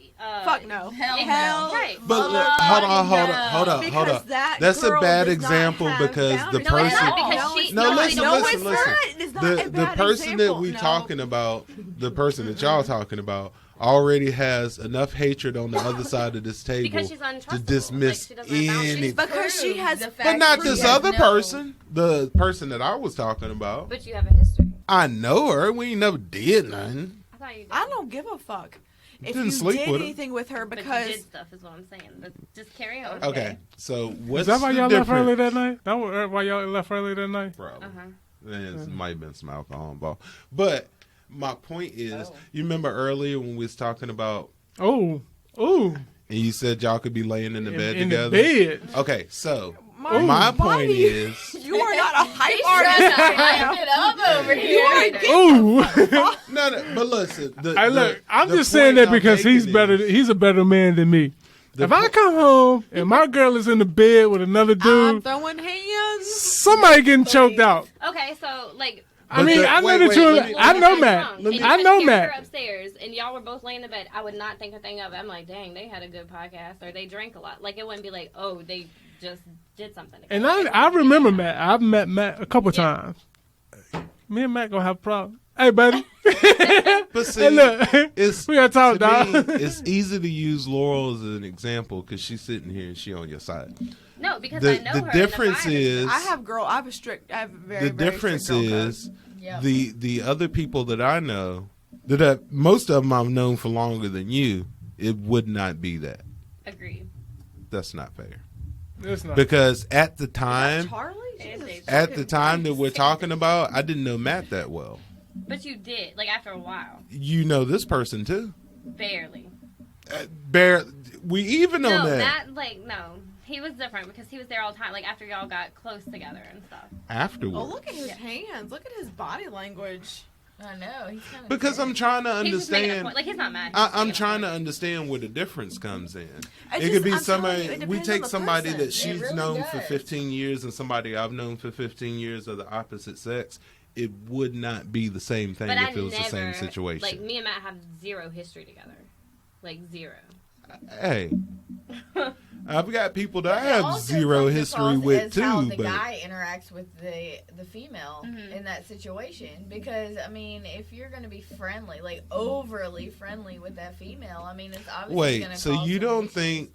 fuck no, Hell no. Right. But look, hold on. Because that That's a girl bad does not example have because the boundaries. No, it's person. not because it's she... No, not. listen, No, listen, it's listen. not. It's not a The bad person example. that we No. talking about, the person that y'all talking about, already has enough hatred on the other side of this table Because she's to untrustable. dismiss Like, she doesn't have boundaries. anything. Because she has, The fact But not that this she has other no- person. The person that I was talking about. But you have a history. I know her. We ain't never did nothing. I thought you did. I don't give a fuck if Didn't you sleep did with her. anything with her But you because did stuff is what I'm saying. But just carry on. Okay, so what's Is that why the y'all left early difference? that night? That was why y'all left early that night? Probably. Uh-huh. It might have been some alcohol involved. But my point is, you remember earlier when we was talking about, Oh, and you said y'all could be laying in the bed in together? the bed. Okay, so My my point body- is, you are not a hype He's artist. trying to hype it up over here. Ooh. no, but listen. Hey, look, I'm just saying that because he's better. He's a better man than me. If I come home and my girl is in the bed with another I'm dude, throwing hands. somebody getting choked out. Okay, so, like... I mean, I know that you're. I know Matt. If I know Her Matt. upstairs, and y'all were both laying in bed. I would not think a thing of it. I'm like, dang, they had a good podcast, or they drank a lot. Like, it wouldn't be like, oh, they just did something. And together. I remember Matt. I've met Matt a couple times. Me and Matt gonna have a problem. Hey, buddy. But see, Hey, look. it's, We gotta talk, to me, dog. it's easy to use Laurel as an example because she's sitting here and she on your side. No, because The I know her. difference and the vibe is, I have a very, the very difference strict girl code. is Yep. the other people that I know, most of them I've known for longer than you, it would not be that. Agreed. That's not fair. It's not. Because at the time, Charlie? And Jesus. Dave. at the time that we're talking about, I didn't know Matt that well. But you did, like, after a while. You know this person too. Barely. We even on No, that. Matt, like, no. He was different because he was there all the time, like after y'all got close together and stuff. Afterwards. Oh, look at his hands. Look at his body language. I know. He's kind of Because I'm trying to He's just making a understand. point. Like he's not mad. I'm trying to understand where the difference comes in. It's It just- could be I'm somebody. telling you, it We depends take on the somebody person. that It she's really known for does. 15 years and somebody I've known for 15 years of the opposite sex. It would not be the same thing But if I it was never, the same situation. Like me and Matt have zero history together. Like zero. Hey, I've got people that I But it have also zero comes history across with as how too. the But guy interacts with the female Mhm. in that situation. Because I mean, if you're going to be friendly, like overly friendly with that female, I mean, it's obviously wait, going to. so you don't think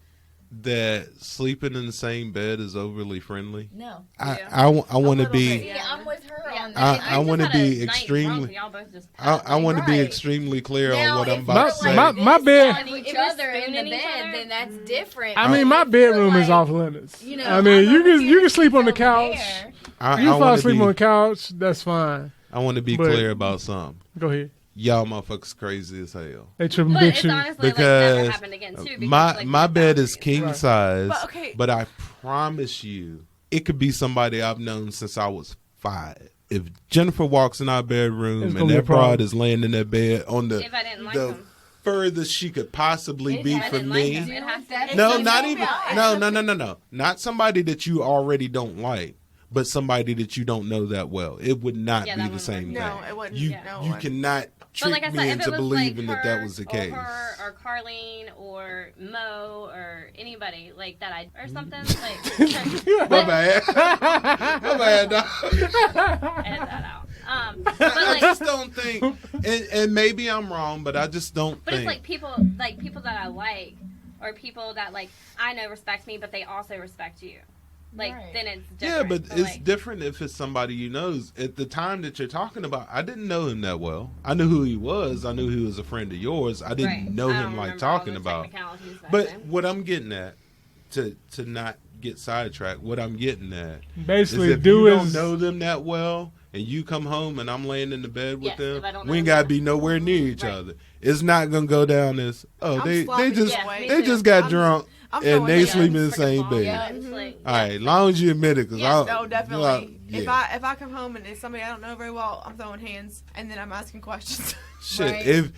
that sleeping in the same bed is overly friendly? No. I want to little be. bit, Yeah, I'm with her Yeah. on I- that. I wanna just had be a night extremely- drunk, y'all both just I passed. want to be Right. extremely clear Now, on what I'm if about we're to say. like My this, bed- telling If each we're other in the spooning each bed, other, then that's different. I mean, But my if you're bedroom is like, off limits. You know, I mean, I'm you over can here, sleep on the she's over couch. there. I You fall want asleep to on the be. couch. That's fine. I want to be But- clear about something. Go ahead. Y'all motherfuckers crazy as hell. They tripping But big it's shoes. honestly Because like never happened again too. Because, my like, my we bed have is king Right. size, But, okay. but I promise you, it could be somebody I've known since I was 5. If Jennifer walks in our bedroom It's and gonna be a that broad problem. is laying in that bed on the If I didn't like the them. furthest she could possibly It be has- for I didn't like me. them. It has to be. No, It's not so even. bad. No. Not somebody that you already don't like, but somebody that you don't know that well. It would not Yeah, be that the wouldn't same work. thing. No, it wouldn't. You No, it you wouldn't. cannot But trick like I me said, if into it was believing like that that was the her, case. or her, or Carlene, or Mo, or anybody like that, or something like. My bad. My bad, dog. Edit that out. But I like, just don't think, and maybe I'm wrong, but I just don't but it's think. like people that I like, or people that like I know respect me, but they also respect you. Like Right. then it's Yeah, different. but it's like, different if it's somebody you know. At the time that you're talking about, I didn't know him that well. I knew who he was. I knew he was a friend of yours. I didn't right. know I him don't like remember all talking the about. technicalities back But then. what I'm getting at, to not get sidetracked, what I'm getting at Basically, is if do you don't is know them that well and you come home and I'm laying in the bed with Yes, if I them, don't know we ain't them. gotta be nowhere near each Right. other. It's not gonna go down as I'm they sloppy just Yeah, me they too. just got I'm- drunk I'm and throwing they hands. sleep in the Freaking same long bed. guns, like, All right, long as you admit it, because Yeah. No, definitely. yeah. If I come home and it's somebody I don't know very well, I'm throwing hands and then I'm asking questions. Shit, Right.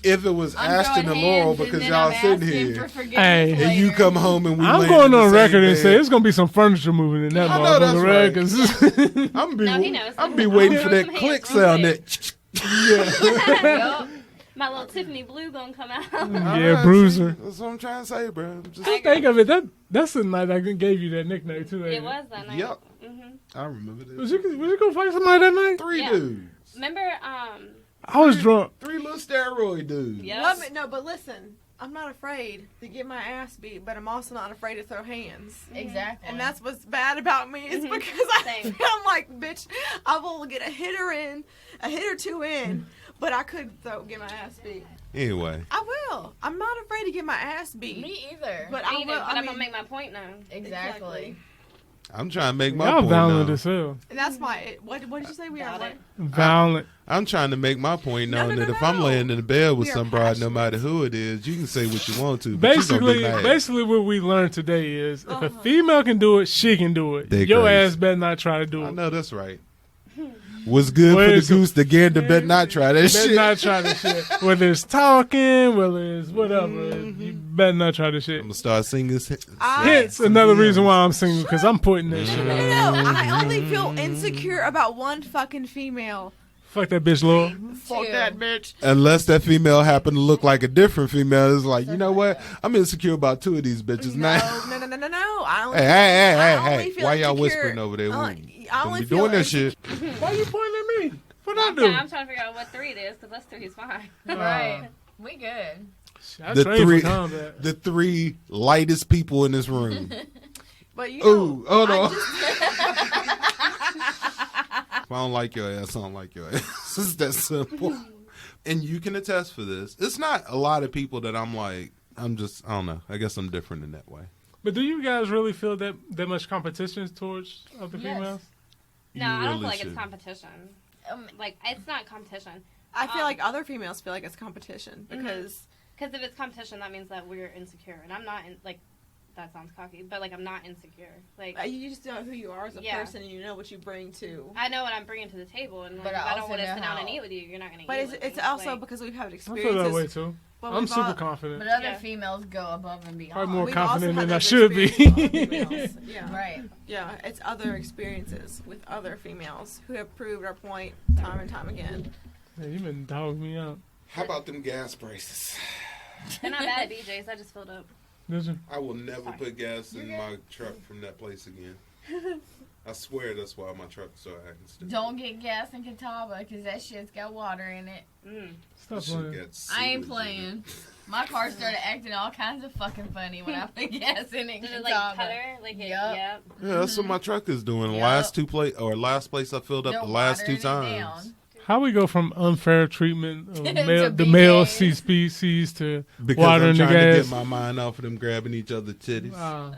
if it was I'm Ashton throwing and Laurel hands, and because then y'all I'm sitting asking here for forgiveness Hey. and you later. come home and we I'm laying going in the on same record and bed, say it's gonna be some furniture moving in that I know that's motherfucker, right. right? 'Cause- I'm be No, he knows. I'm be waiting for Throw that some click hands real sound. quick. That Yup. My little Tiffany blue gonna come out. Yeah, bruiser. That's what I'm trying to say, bro. I'm just, I Think of it. That's the night I gave you that nickname too. ain't It was that night. Yep. hmm I remember this. Was you go fight somebody that night? 3 Yeah. dudes, Remember? I was drunk. 3 little steroid dudes. Yes. No, but listen, I'm not afraid to get my ass beat, but I'm also not afraid to throw hands. Exactly. And that's what's bad about me is Mhm. because Same. I'm like, bitch, I will get a hit or two in, but I could get my ass beat. Anyway, I will. I'm not afraid to get my ass beat. Me either. But Me I either, will. but I I'm gonna mean, make my point now. exactly. I'm trying to make my Y'all point violent now. as hell. and that's my. What did you say? We are Got what? it. Violent. I'm trying to make my point No, now no, that no, if I'm no. laying in the bed with We are some broad, no passionate. matter who it is, you can say what you want to. But you gonna Basically, be mad. basically, what we learned today is if a Uh-huh. female can do it, she can do it. They Your crazy. ass better not try to do I it. know that's right. What's good Well, for the it's- goose, the gander better not try that Better shit. not try the shit. Whether it's talking, whether it's whatever, you better not try the shit. I'm gonna start singing. Hence another reason why I'm single because I'm putting that shit out. No, I only feel insecure about one fucking female. Fuck that bitch, Laurel. Fuck that bitch. Unless that female happen to look like a different female, it's like, you know what? I'm insecure about 2 of these bitches now. No. I only. Hey, I only hey! feel Why y'all insecure. whispering over there? I Don't only be feel doing that shit. Why you pointing at me? What I I'm do? trying to figure out what 3 it is because that's 3 is fine. Right. We good. I The trained three- for combat. The 3 lightest people in this room. But you know, Ooh, hold I on. just- If I don't like your ass, I don't like your ass. It's that simple. And you can attest for this. It's not a lot of people that I'm like, I don't know. I guess I'm different in that way. But do you guys really feel that much competition towards other Yes. females? No, You I don't really feel like should. it's competition. Like it's not competition. I feel like other females feel like it's competition because Because if it's competition, that means that we're insecure, and I'm not. that sounds cocky, but like I'm not insecure. Like You just know who you are as a Yeah. person, and you know what you bring to. I know what I'm bringing to the table, and like, But if I I don't also want to know sit down how- and eat with you, you're not gonna But eat. it's, with it's me. also Like, because we've had I experiences. feel that way too. but I'm we've super all- confident. But other Yeah. females go above and beyond. Probably more we've also confident had than I those should be. experiences with other females. Yeah. Right. Yeah, it's other experiences with other females who have proved our point time and time again. Yeah, you been dogging me out. How about them gas prices? they're not bad at BJ's. I just filled up. Did you? I will never Sorry. put gas in You're my truck from that place again. I swear that's why my truck started acting stupid. Don't get gas in Catawba because that shit's got water in it. Stop Shit playing. got I ain't sewage in playing. My car started acting all kinds of fucking funny when I put gas in it. Did in it like Catawba. putter? Like it, Yup. yeah. it. Yeah, that's what my truck is doing. The Yup. last place I filled up No the last water two in it times. down. How we go from unfair treatment of To the male BJ's. species to Because water I'm in the trying to gas? get my mind off of them grabbing each other titties. Oh,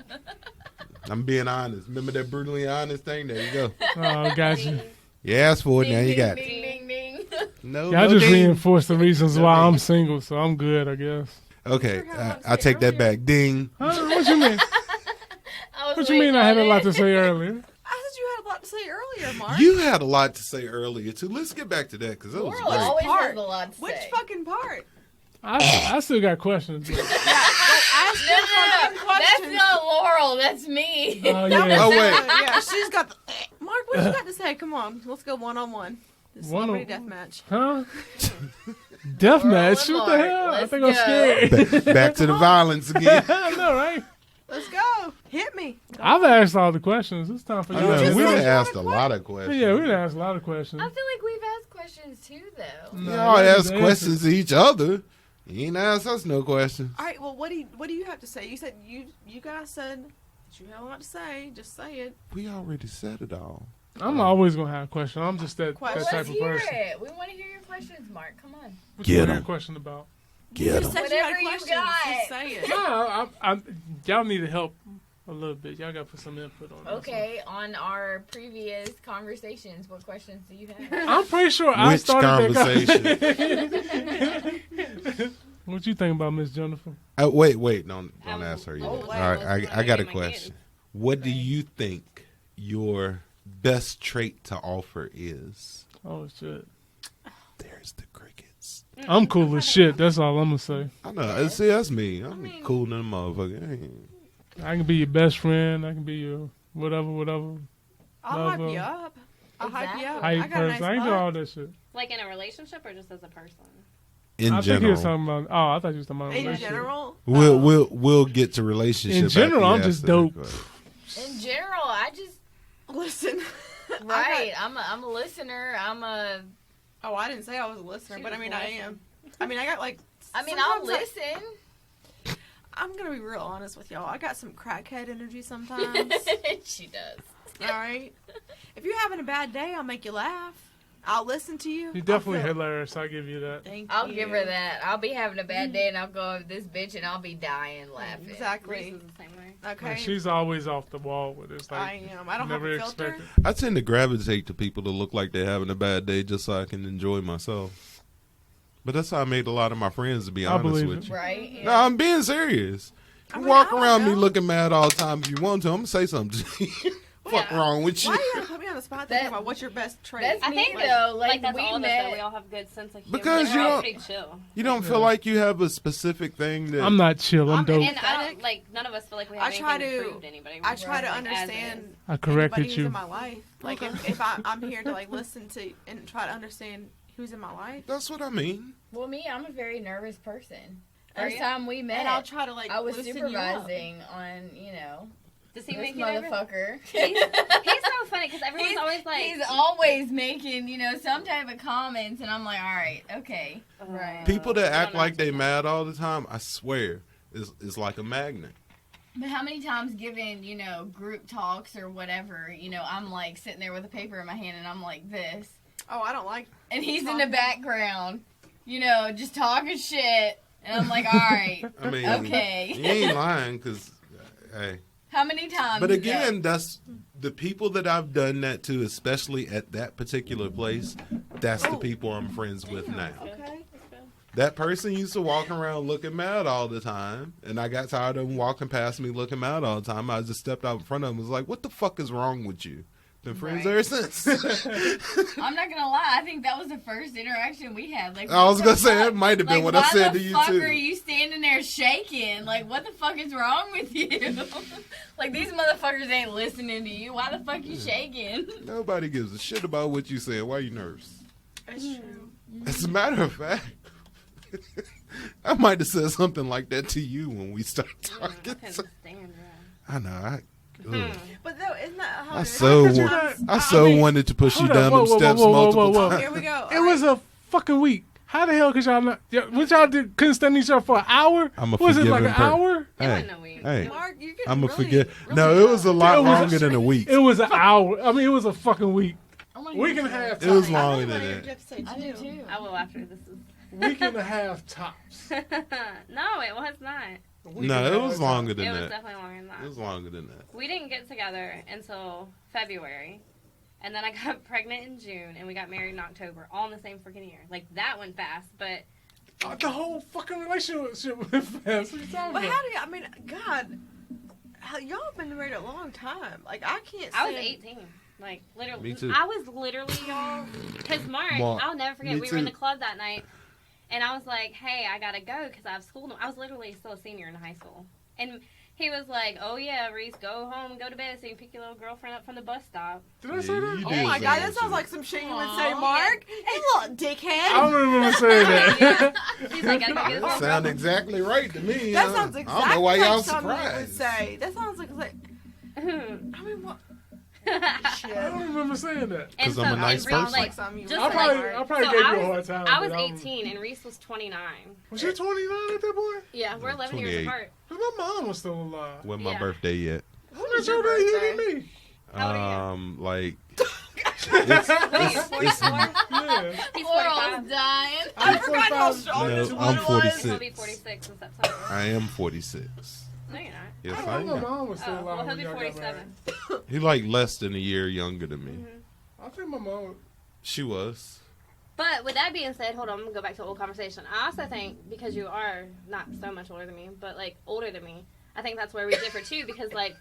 I'm being honest. Remember that brutally honest thing? There you go. oh, gotcha. You asked for it, now you Ding, got it. ding, ding, ding, ding. No, Y'all no just ding. reinforce the reasons why No I'm ding. single, so I'm good, I guess. Okay, I forgot what I I take that said back. Ding. Huh? What you mean? I was What you mean? I had a lot to say earlier. I said you had a lot to say earlier, Mark. You had a lot to say earlier too. Let's get back to that because that was Laurel great. always Part. has a lot to Which say. fucking part? I still got questions. Ask No, your fucking that's questions. not Laurel. That's me. Oh yeah. Oh wait, Yeah, she's got the. Mark, what you got to say? Come on, let's go one on one. The celebrity death match. Huh? Deathmatch? Laurel What the and hell? Mark, I let's think I'm go. scared. back to the violence again. I know, right? Let's go. Hit me. Go. I've asked all the questions. It's time for I you. know, just we said done you asked had a a lot of questions. Yeah, we done asked a lot of questions. I feel like we've asked questions too, though. No, Y'all you ask didn't questions to each other. You ain't asked us no questions. All right. Well, what do you have to say? You said you guys said that you had a lot to say. Just say it. We already said it all. I'm always gonna have a question. I'm just that Well, Let's type of hear person. it. We want to hear your questions, Mark. Come on. What Get you want 'em. your question about? You Get just 'em. said you had Whatever you questions. got. Just say it. No, y'all need to help a little bit. Y'all got to put some input on this Okay, on our previous conversations, what questions do you have? one. I'm pretty sure I Which started conversation? that. What you think about Miss Jennifer? Wait, don't ask her yet. Oh, All wait, right, let's I got a my question. game. What do you think your best trait to offer is? Oh shit. There's the crickets. I'm cool as shit. That's all I'm gonna say. I know. See, that's me. I'm mean- cool than a motherfucker. I can be your best friend. I can be your whatever. I'll hype Love, you up. I'll hype you up. How you I got a nice person? I can do butt. all that shit. Like in a relationship or just as a person? In I think he was general, talking about. Oh, I thought you was talking about In relationship. general, we'll get to relationship. In general, after you I'm ask just the dope. question. In general, I just listen. right. I'm a listener. I didn't say I was a listener, She but I was mean, I listening. am. I mean, I got like. I mean, I'll sometimes listen. I'm gonna be real honest with y'all. I got some crackhead energy sometimes. She does. All right. If you're having a bad day, I'll make you laugh. I'll listen to you. You're definitely I'll feel- hilarious. I'll give you that. Thank I'll you. give her that. I'll be having a bad day and I'll go over this bitch and I'll be dying laughing. Reese Exactly. is the same way. Okay. Like, she's always off the wall with it. It's I like am. I don't have never a filter. expected. I tend to gravitate to people that look like they're having a bad day just so I can enjoy myself. But that's how I made a lot of my friends, to be I honest believe with it. you. Right? Yeah. No, I'm being serious. I You mean, walk I don't around me know. looking mad all the time if you want to. I'm going to say something to you. Fuck Yeah. wrong with you? Why you gotta put me on the spot thinking That- about what's your best trait? That's I me think though. Like, that's we all of us, met. though. We all have good sense of humor. Because We're you all don't- pretty chill. You don't feel like you have a specific thing that... I'm not chill. I'm I'm dope. And I Empathetic. don't, like, none of us feel like we I have try anything to to- prove to anybody. I We're try to just, like, as understand I corrected anybody who's you. in my life. Like if I'm here to like listen to and try to understand who's in my life, That's what I mean. Well, me, I'm a very nervous person. Are First you? time we met, and I'll try to like. I was loosen you up. supervising on, Does he this make you nervous? motherfucker. He's so funny because everyone's always like... he's always making, some type of comments, and I'm like, all right, okay, right. People that I act don't know like what they to mad all the time, I swear, is like a magnet. But how many times given, group talks or whatever, I'm like sitting there with a paper in my hand, and I'm like this, Oh, I don't like. and he's in the background, just talking shit, and I'm like, all right, I mean, okay. you ain't lying because, hey. How many times? But is again, that's the people that I've done that to, especially at that particular place. That's the people I'm friends with now. Okay. That person used to walk around looking mad all the time, and I got tired of them walking past me looking mad all the time. I just stepped out in front of them and was like, what the fuck is wrong with you? Been friends Right. ever since. I'm not gonna lie. I think that was the first interaction we had. Like, I was what gonna the say, fuck? that might have been Like, what I said to you, why the too. fuck are you standing there shaking? Like, what the fuck is wrong with you? Like, these motherfuckers ain't listening to you. Why the fuck you shaking? Nobody gives a shit about what you saying. Why you nervous? It's true. As a matter of fact, I might have said something like that to you when we started I talking. couldn't stand that. I know. ugh. But though, isn't that how I it is? so Sometimes- I so mean, wanted to push you hold up, down whoa, them whoa, steps whoa, whoa, multiple whoa, whoa. times. Here we go. It was a fucking week. How the hell could y'all not? What y'all did? Couldn't stand each other for an hour? I'm a Was it like an forgiving hour? It Hey, wasn't a week. hey, Mark, you can I'm a really, forget. really No, it was a lot It was- longer than a week. It was an hour. I mean, it was a fucking week. I wanna Week hear and a half. It was tops. longer I than know what that. you have to say, I do too. I will after this is. Week and a half tops. No, it was not. A week No, and a it half was tops. longer It than was that. definitely longer than that. It was longer than that. We didn't get together until February. And then I got pregnant in June, and we got married in October, all in the same freaking year. Like, that went fast, but The whole fucking relationship went fast. What you talking But about? how do you? I mean, God, y'all have been married a long time. Like I can't. I was stand- 18. Like, literally. Me too. I was literally, y'all. Because Mark, I'll never forget, me we were in too. the club that night, and I was like, hey, I gotta go because I have school. I was literally still a senior in high school. And he was like, oh, yeah, Reese, go home and go to bed so you can pick your little girlfriend up from the bus stop. Did I say Yeah, that? you Oh did my say God, that that sounds shit. like some shit you would Aw. say, Mark. Hey, little dickhead. I don't remember saying that. He's like, gotta go get his Sound exactly right to me. That huh? sounds I exactly don't know why like y'all something you would surprised. say. That sounds like I mean, what? Shit. I don't remember saying that. And 'Cause I'm a nice and Reese, person. like, Something you just would to, say, like, Mark. I probably so gave I you a was- hard time. I was but 18 and Reese was 29. Was you 29 at that point? Yeah, we're 11 years 28. apart. 'Cause my mom was still alive. When my Yeah. birthday yet? How is much your older are you birthday? than me? How old are Like Wait, you're 44? Yeah. He's Laurel's 45. dying. I forgot how 45. strong No, this I'm one was. 46. He'll be 46 in September. I am 46. No, you're not. Yes, I I know my am. mom was still Oh, alive well, he'll when be y'all got 47. married. He like less than a year younger than me. Mm-hmm. I think my mom. She was. But with that being said, hold on, I'm going to go back to the old conversation. I also think, because you are not so much older than me, but, like, older than me, I think that's where we differ, too, because, like,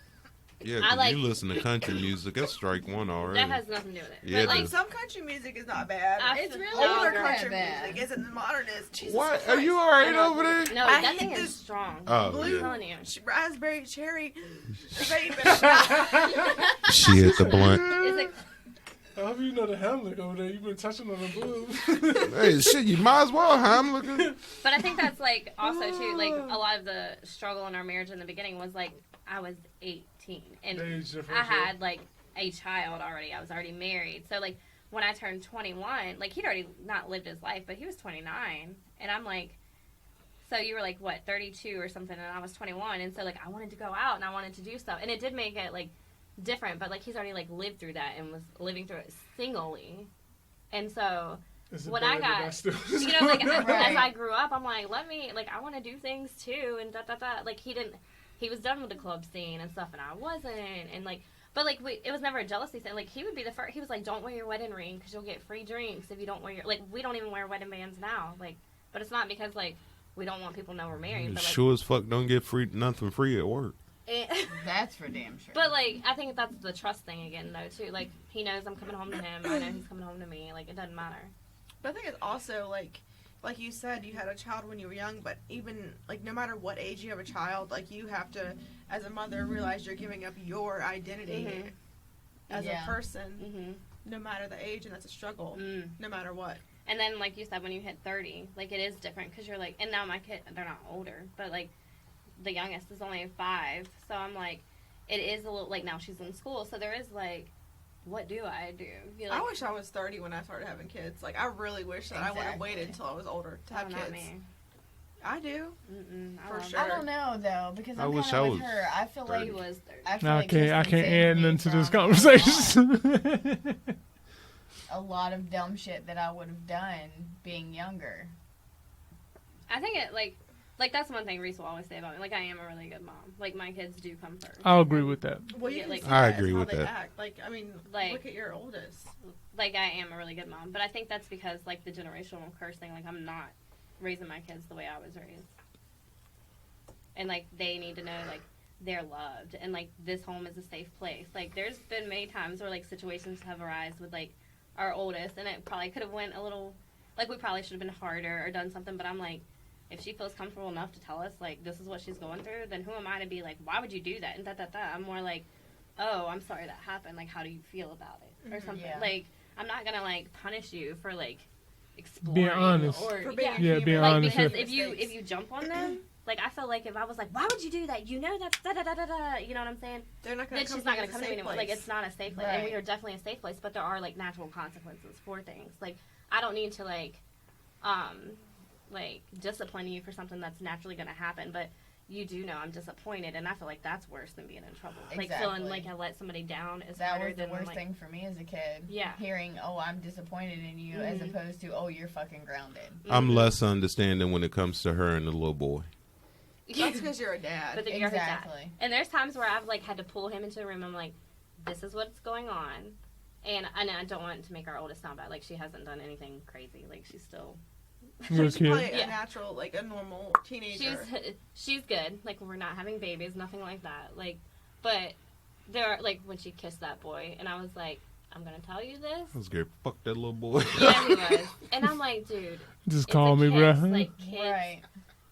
Yeah, I 'cause like- you listen to country music. That's strike one already. that has nothing to do with it. Yeah, but, it like, Like some country music is not bad. It's really Older not country that bad. music isn't the modern is. Jesus What? Christ. Are you alright no, over there? No, I that hate thing is this strong. Oh, I'm blue- telling you. Raspberry cherry. Baby. She hit the blunt. It's like, I hope you know the Hamlet over there. You've been touching on the boobs. Hey, shit, you might as well. How I'm looking. but I think that's, like, also, too, like, a lot of the struggle in our marriage in the beginning was, like, I was 18. And Age difference, I had, like, a child already. I was already married. So, like, when I turned 21, like, he'd already not lived his life, but he was 29. And I'm like, so you were, like, what, 32 or something, and I was 21. And so, like, I wanted to go out and I wanted to do stuff. And it did make it, like, different. But, like, he's already, like, lived through that and was living through it singly. And so, Is it when bad I that got, still- you know, like, Right. as I grew up, I'm like, I want to do things, too. And da-da-da. Like, he was done with the club scene and stuff, and I wasn't. And, like, but, like, it was never a jealousy thing. Like, he would be the first. He was like, don't wear your wedding ring because you'll get free drinks if you don't wear your. Like, we don't even wear wedding bands now. Like, but it's not because, like, we don't want people to know we're married. But, like, Sure as fuck don't get nothing free at work. That's for damn sure. but, like, I think that's the trust thing again, though, too. Like, he knows I'm coming home to him. I know he's coming home to me. Like, it doesn't matter. But I think it's also like you said, you had a child when you were young, but even like no matter what age you have a child, like you have to, as a mother, realize you're giving up your identity Mhm. as Yeah. a person, Mm-hmm. no matter the age, and that's a struggle, no matter what. And then, like you said, when you hit 30, like, it is different because you're like, and now my kid, they're not older, but, like, the youngest is only 5. So I'm like, it is a little, like, now she's in school. So there is, like, what do I do? You're I like, wish I was 30 when I started having kids. Like I really wish that I would have Exactly. waited until I was older to have oh, not kids. me. I do. Mm-mm, I For love sure. I don't know though because I I'm wish kind of I with was her. I feel 30. like He was 30. I feel I like can't Kristen add saved me into this from conversation. a lot of dumb shit that I would have done being younger. I think it, like that's one thing Reese will always say about me. Like, I am a really good mom. Like, my kids do come first. I'll agree with that. Well, you Yeah, can like- see I that as agree how with they that. act. Like I mean, Like- look at your oldest. Like, I am a really good mom. But I think that's because, like, the generational curse thing, like, I'm not raising my kids the way I was raised. And, like, they need to know, like, they're loved. And, like, this home is a safe place. Like, there's been many times where, like, situations have arisen with, like, our oldest. And it probably could have went a little, like, we probably should have been harder or done something. But I'm like, if she feels comfortable enough to tell us, like, this is what she's going through, then who am I to be like, why would you do that? And I'm more like, oh, I'm sorry that happened. Like, how do you feel about it? Or something. Yeah. Like, I'm not going to, like, punish you for, like, exploring. Being honest. Or, For being yeah. being Like, honest. because Yeah. if you jump on them, like, I feel like if I was like, why would you do that? You know that's da-da-da-da-da. You know what I'm saying? They're not going Then to she's not going to come to me anymore. Like, it's not a safe place. And we Right. are definitely a safe place, but there are, like, natural consequences for things. Like, I don't need to, like, discipline you for something that's naturally going to happen, but you do know I'm disappointed, and I feel like that's worse than being in trouble. Like, feeling like I let somebody down is That harder was the than, worst like, thing for me as a kid. Yeah. Hearing, oh, I'm disappointed in you, as opposed to, oh, you're fucking grounded. I'm less understanding when it comes to her and the little boy. That's because you're a dad. But then you're his dad. Exactly. And there's times where I've, like, had to pull him into the room. I'm like, this is what's going on. And I don't want to make our oldest sound bad. Like, she hasn't done anything crazy. Like, she's still... Little She's probably kid. a Yeah. natural, like a normal teenager. She's good. Like, we're not having babies, nothing like that. Like, but there are, like, when she kissed that boy, and I was like, I'm going to tell you this. I was scared. Fuck that little boy. Yeah, he was. And I'm like, dude. Just it's call a me, kiss. bro. Like, kids. Right.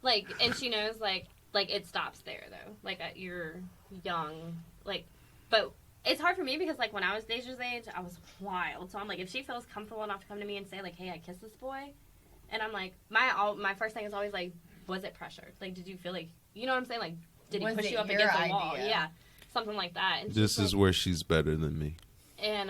Like, and she knows, like, it stops there, though. Like, you're young. Like, but it's hard for me because, like, when I was Deja's age, I was wild. So I'm like, if she feels comfortable enough to come to me and say, like, hey, I kissed this boy. And I'm like, my first thing is always, like, was it pressured? Like, did you feel like, you know what I'm saying? Like, did he Was push it you up your against the wall? idea? Yeah. Something like that. And This she's is like, where she's better than me. and,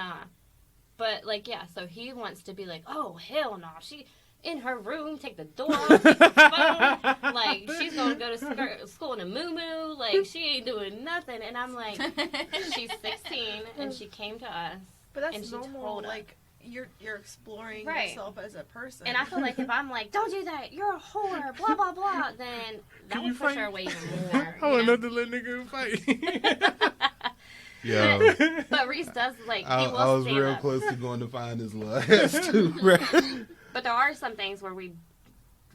but, like, yeah, so he wants to be like, oh, hell no, she in her room, take the door off, take the phone, like, she's gonna go to school in a moo-moo, like, she ain't doing nothing, and I'm like, she's 16, and she came to us, But that's and she normal. told us. Like you're exploring Right. yourself as a person. And I feel like if I'm like, don't do that, you're a whore, blah, blah, blah, then that Can you would push fight? her away even more. I want you know? another little nigga fight. Yeah. But Reese does, like, he I will was stand real up. close to going to find his little ass too, bro. But there are some things where we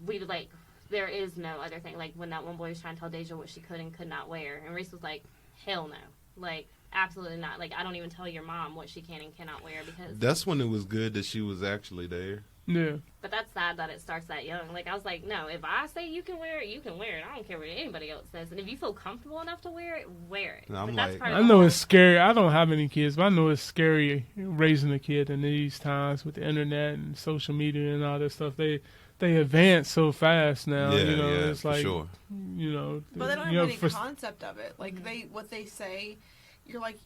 like, there is no other thing. Like, when that one boy was trying to tell Deja what she could and could not wear, and Reese was like, hell no. Like, absolutely not. Like, I don't even tell your mom what she can and cannot wear because... That's when it was good that she was actually there. Yeah. But that's sad that it starts that young. Like, I was like, no, if I say you can wear it, you can wear it. I don't care what anybody else says. And if you feel comfortable enough to wear it, wear it. And I'm But that's like- part I of the know whole- it's scary. I don't have any kids, but I know it's scary raising a kid in these times with the internet and social media and all that stuff. They advance so fast now. Yeah, you know, yeah, it's for like, sure. you know, but they don't you have know, any for- concept of it. Like what they say, you're like.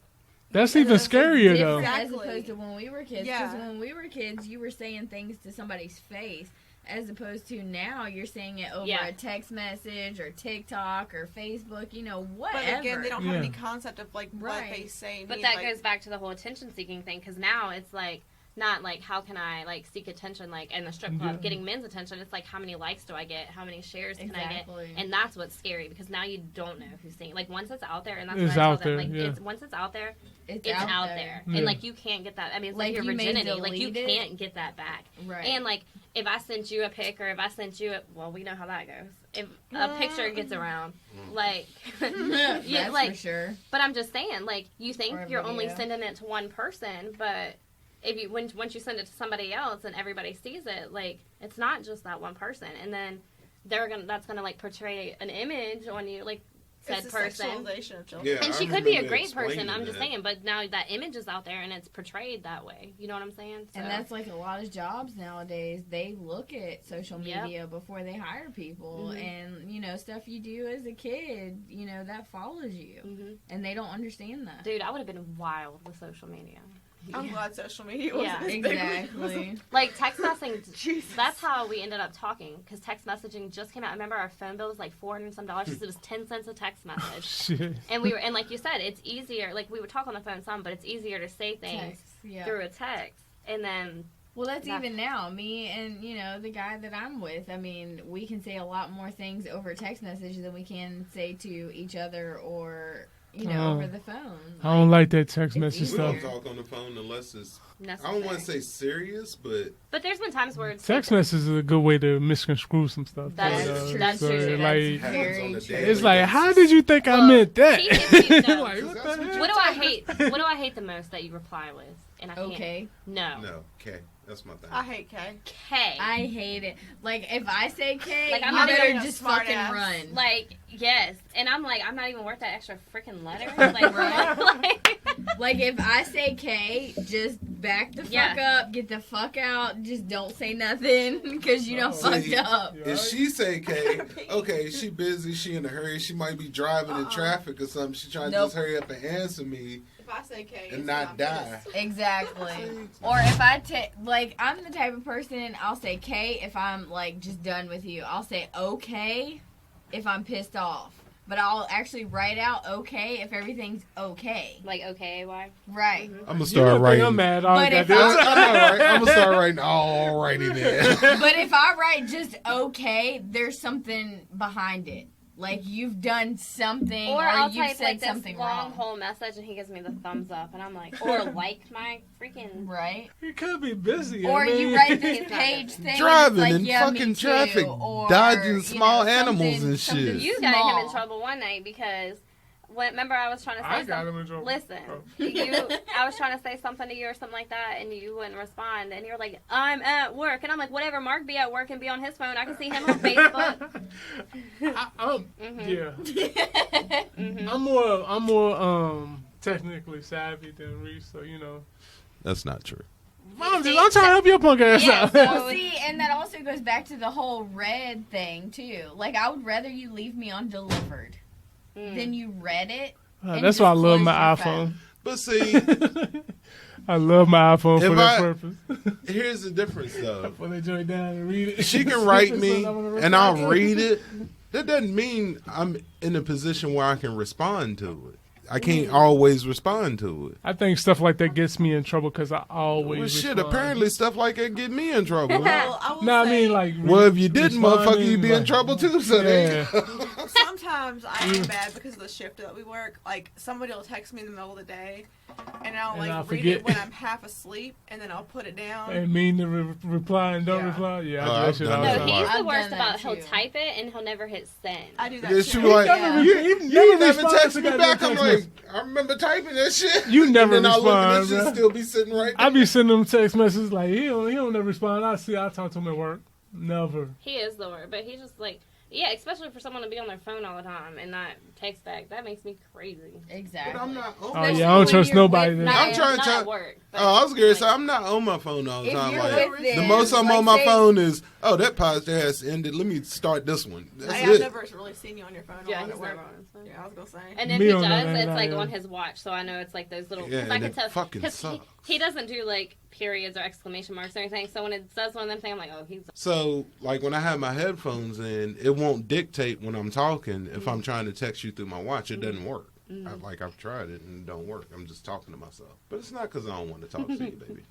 that's and even it's scarier though. different. As Exactly. opposed to when we were kids. Yeah. Because when we were kids, you were saying things to somebody's face. As opposed to now, you're saying it over Yeah. a text message or TikTok or Facebook, you know, whatever. But again, they don't have Yeah. any concept of like what Right. they say. But mean, that like, goes back to the whole attention-seeking thing, because now it's, like, not, like, how can I, like, seek attention, like, in the strip club, Yeah. getting men's attention. It's, like, how many likes do I get? How many shares can I Exactly. get? And that's what's scary, because now you don't know who's seeing. Like, once it's out there, and that's It's what I tell out them. there, Like, yeah. once it's out there, it's it's out there. Yeah. And, like, you can't get that. I mean, it's like, Like, your you may virginity. Like, you delete it. can't get that back. Right. And, like, if I sent you a pic or if I sent you a, well, we know how that goes. If a picture gets around, like, That's yeah, like, for sure. but I'm just saying, like, you think Or a you're only video. sending it to one person, but if you once you send it to somebody else and everybody sees it, like, it's not just that one person, and then that's gonna like portray an image on you, like, said it's the person. sexualization of children. Yeah. And I she could be a remember great person. explaining I'm just that. saying, but now that image is out there and it's portrayed that way. You know what I'm saying? So, And that's like a lot of jobs nowadays. They look at social Yep. media before they hire people. Mhm. And, you know, stuff you do as a kid, you know, that follows you. Mhm. And they don't understand that. Dude, I would have been wild with social media. I'm glad social media wasn't Yeah. as big when it Exactly. Like, text messaging, Jesus. that's how we ended up talking, because text messaging just came out. I remember our phone bill was like $400 and some dollars, because it was 10 cents a text message. Shit. And we were, and like you said, it's easier, like, we would talk on the phone some, but it's easier to say things Text, yeah. through a text. And then, Well, that's That- even now. Me and, you know, the guy that I'm with, I mean, we can say a lot more things over text message than we can say to each other or over the phone. I don't like that text It's message We stuff. don't talk on the phone unless it's. I necessary. don't want to say serious, but But there's been times where it's Text message is a good way to misconstrue some stuff. That's true. That's true. Like, happens Very on the true. daily it's like, how basis. did you think I Well, meant that? he hits me, no. Like, what the That's what hell? What do I hate? What do I hate the most that you reply with? And I can't. Okay. No. No, okay, that's my thing. I hate K. K. I hate it. Like, if I say K, Like, I'm you not better even a just smart fucking ass. run. Like, yes. And I'm like, I'm not even worth that extra freaking letter. Like, like, Like, if I say K, just back the fuck up, get the fuck out, just don't say nothing, because you done See, fucked up. If she say K, okay, she busy, she in a hurry, she might be driving in traffic or something. She trying to Nope. just hurry up and answer me If I say K, and it's not die. Exactly. Or if I take, like, I'm the type of person, I'll say K if I'm, like, just done with you. I'll say okay if I'm pissed off. But I'll actually write out okay if everything's okay. like okay, why? Right. I'm gonna You start don't think writing. I'm mad. All But if goddamn time. I'm gonna start writing. Alrighty then. But if I write just okay, there's something behind it. Like, you've done something, Or or I'll you've type said like this something long wrong. whole message and he gives me the thumbs up and I'm like, or like my freaking. Right? You could be busy. Or I mean. you write this He's not page busy. thing. Driving and in it's like, yeah, me fucking too, traffic, or, dodging you small know, animals something- and something shit. You got him in small. trouble one night because remember I was trying to say I got something. him in trouble. Listen, Oh. I was trying to say something to you or something like that, and you wouldn't respond, and you're like, "I'm at work," and I'm like, "Whatever, Mark be at work and be on his phone. I can see him on Facebook." Yeah. Mhm. I'm more technically savvy than Reese, so you know. That's not true. I'm trying to help your punk ass Yeah, out. so- Well, see, and that also goes back to the whole red thing too. Like, I would rather you leave me on delivered than you read it. and That's just why I love close my your iPhone. phone. But see, I love my iPhone for If that I- purpose. here's the difference though. When they join down and read it. She can write me I'm gonna and reply I'll to it. read it. That doesn't mean I'm in a position where I can respond to it. I can't always respond to it. I think stuff like that gets me in trouble because I always Well, shit, respond. apparently stuff like that get me in trouble. Well, I will No, I say, mean like. Well, if you didn't, motherfucker, responding, you'd be in like- trouble too. So there Yeah. you go. sometimes I am bad because of the shift that we work. Like, somebody will text me in the middle of the day, and I'll And like I'll read forget. it when I'm half asleep, and then I'll put it down. And mean to reply and don't Yeah. reply. Yeah, Oh, I do I've that shit done all that the No, a time. he's lot. the I've worst done about that he'll too. type it and he'll never hit send. I do that Then too. she be like, Yeah. you never respond text to me that back. I'm text like, message. I remember typing that shit. You never and then I'll look and respond, it should bro. still be sitting right there. I be sending them text messages like he don't never respond. I talk to him at work. Never. He is the word, but he's just like, yeah, especially for someone to be on their phone all the time and not text back. That makes me crazy. Exactly. But I'm not on Oh my yeah, I Especially don't when trust you're nobody. with then. not- I'm trying not to. at work. but, Oh, I was gonna say like, I'm not on my phone all the If time. you're Like with the them, most I'm like, on my say- phone is, oh, that podcast ended. Let me start this one. That's I've it. never really seen you on your phone. Yeah, while he's at work. never on his phone. Yeah, I was gonna say. And if Me he on does, that, it's I like am. on his watch, so I know it's like those little. Yeah, 'cause I and can it tell fucking because sucks. he doesn't do like periods or exclamation marks or anything. So when it says one of them things, I'm like, oh, he's. So, like when I have my headphones in, it won't dictate when I'm talking. If I'm trying to text you through my watch, it doesn't work. I've tried it and it don't work. I'm just talking to myself. But it's not because I don't want to talk to you, baby.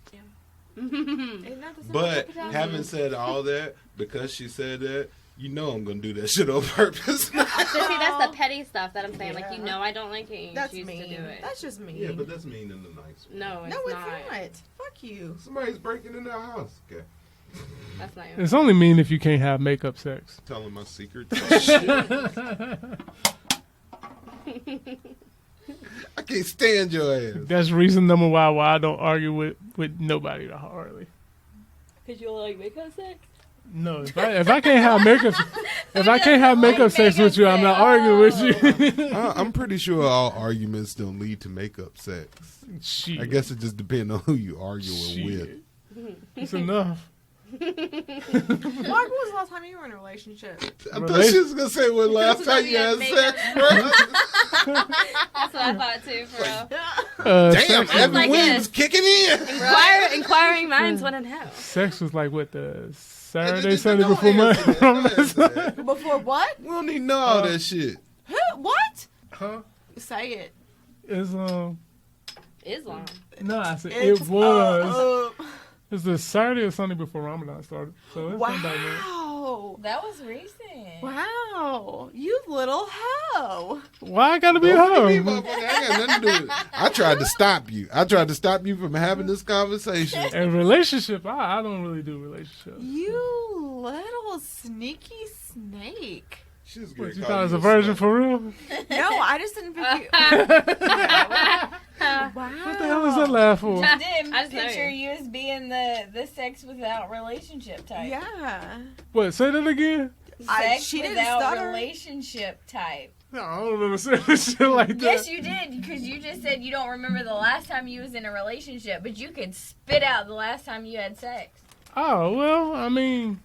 Ain't that the same But fucking time? having said all that, because she said that, you know I'm gonna do that shit on purpose. So see, that's the petty stuff that I'm saying. Like, you Yeah. know, I don't like it. And you That's choose mean. to do it. That's just mean. Yeah, but that's mean in the nice way. No, it's no, it's not. not. Fuck you. Somebody's breaking into our house. Okay. That's not. It's only mean if you can't have makeup sex. Telling my secrets. Shit. I can't stand your ass. That's reason number why I don't argue with nobody hardly. Because you like makeup sex? No, if I can't have makeup sex with you, I'm not arguing with you. I'm pretty sure all arguments don't lead to makeup sex. Shit. I guess it just depends on who you arguing with. Shit. It's enough. Mark, when was the last time you were in a relationship? I thought she was gonna say when last time you had sex, bro. That's what I thought too, for real. Damn, sex, Evan like Williams this. kicking in. Inquiring minds want to know. sex was like what the Saturday, Just Sunday don't before answer that. Don't answer my. that. Before what? We don't need to know all that shit. What? Huh? Say it. It's Islam. no, I said It's, it was. It's the Saturday or Sunday before Ramadan started, so it's been about a minute. Wow. Wow. That was recent. Wow. You little hoe. Why I gotta be a Don't look at me, hoe? motherfucker. I got nothing to do with it. I tried to stop you. I tried to stop you from having this conversation. In relationship, I don't really do relationships. You little sneaky snake. She's What, you thought I was a virgin for real? No, I just didn't think you. Wow. What the hell is that laugh for? I didn't I just know picture you. you as being the sex without relationship type. Yeah. What, say that again? Sex She didn't without stutter. relationship type. No, I don't remember saying shit like that. Yes, you did, because you just said you don't remember the last time you was in a relationship, but you could spit out the last time you had sex. Oh, well, I mean,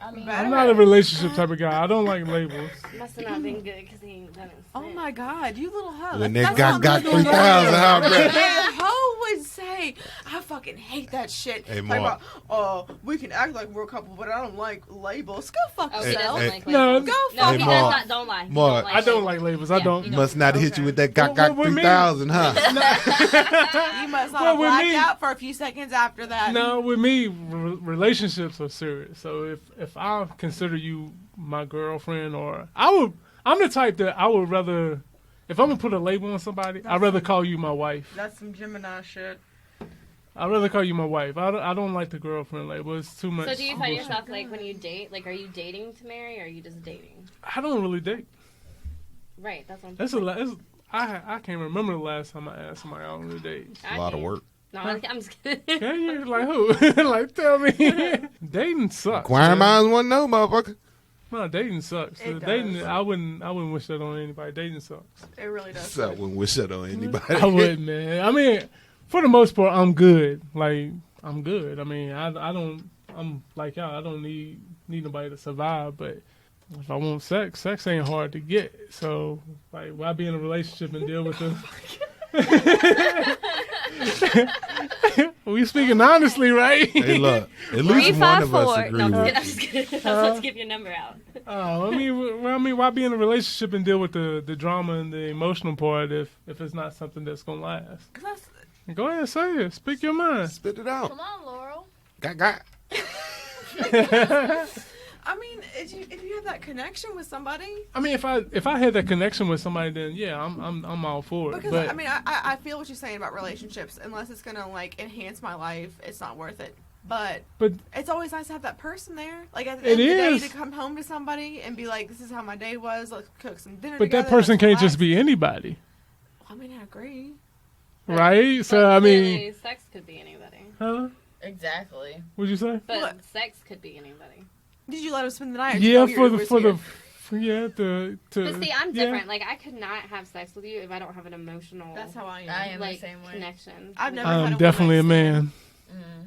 Better. I'm not a relationship type of guy. I don't like labels. Must have not been good because he ain't done it. Oh my God, you little hoe. When That's that got not 3,000, how great. a hoe would say, I fucking hate that shit. Hey, Like Mark. about, we can act like we're a couple, but I don't like labels. Go fuck Oh, he yourself. doesn't like No, labels. Go No, fuck he does Mark. not. Don't lie. He Mark. don't I don't labels. like labels. I Yeah, don't. you Must not have hit you with that got Well, with me- 3,000, huh? You must not Well, have with blacked me- out for a few seconds after that. No, with me, relationships are serious. So if I consider you my girlfriend, or I'm the type that I would rather, if I'm gonna put a label on somebody, I'd rather call you my wife. That's some Gemini shit. I'd rather call you my wife. I don't like the girlfriend label. It's too much. So do you find bullshit. yourself like when you date, like are you dating to marry or are you just dating? I don't really date. Right, that's what I'm That's a lot. I can't remember the last time I asked somebody out on a date. A lot of work. No, I'm just kidding. Yeah, you like who? Like tell me. Dating sucks. Inquiring man. minds want to know, motherfucker. No, dating sucks. It Dating, does. I wouldn't wish that on anybody. Dating sucks. It really does. So I wouldn't wish that on anybody. I wouldn't, man. I mean, for the most part, I'm good. Like I'm good. I mean, I don't. I'm like y'all. I don't need nobody to survive. But if I want sex ain't hard to get. So like, why be in a relationship and deal with the? We speaking honestly, right? Hey, look. At least one of us 354. agree No, I'm with just kidding. I was about to give your number out. Oh, I mean, why be in a relationship and deal with the drama and the emotional part if it's not something that's gonna last? Go ahead, say it. Speak your mind. Spit it out. Come on, Laurel. Got. I mean, if you have that connection with somebody, I mean, if I had that connection with somebody, then yeah, I'm all for it. because But I mean, I feel what you're saying about relationships. Unless it's gonna like enhance my life, it's not worth it. But it's always nice to have that person there. Like at the end of the day, to come home to somebody and be like, "This is how my day was. Let's cook some dinner." but together, that person let's can't relax." just be anybody, I mean, I agree. right? So But I mean, clearly, sex could be anybody. huh? Exactly. What'd you say? But What? sex could be anybody. Did you let him spend the night? Or did you Yeah, know for you the was for here? the yeah to But see, I'm yeah. different. Like I could not have sex with you if I don't have an emotional That's how I am. I am like the same way. connection. I've with never you. had I'm a definitely a one-night stand. man.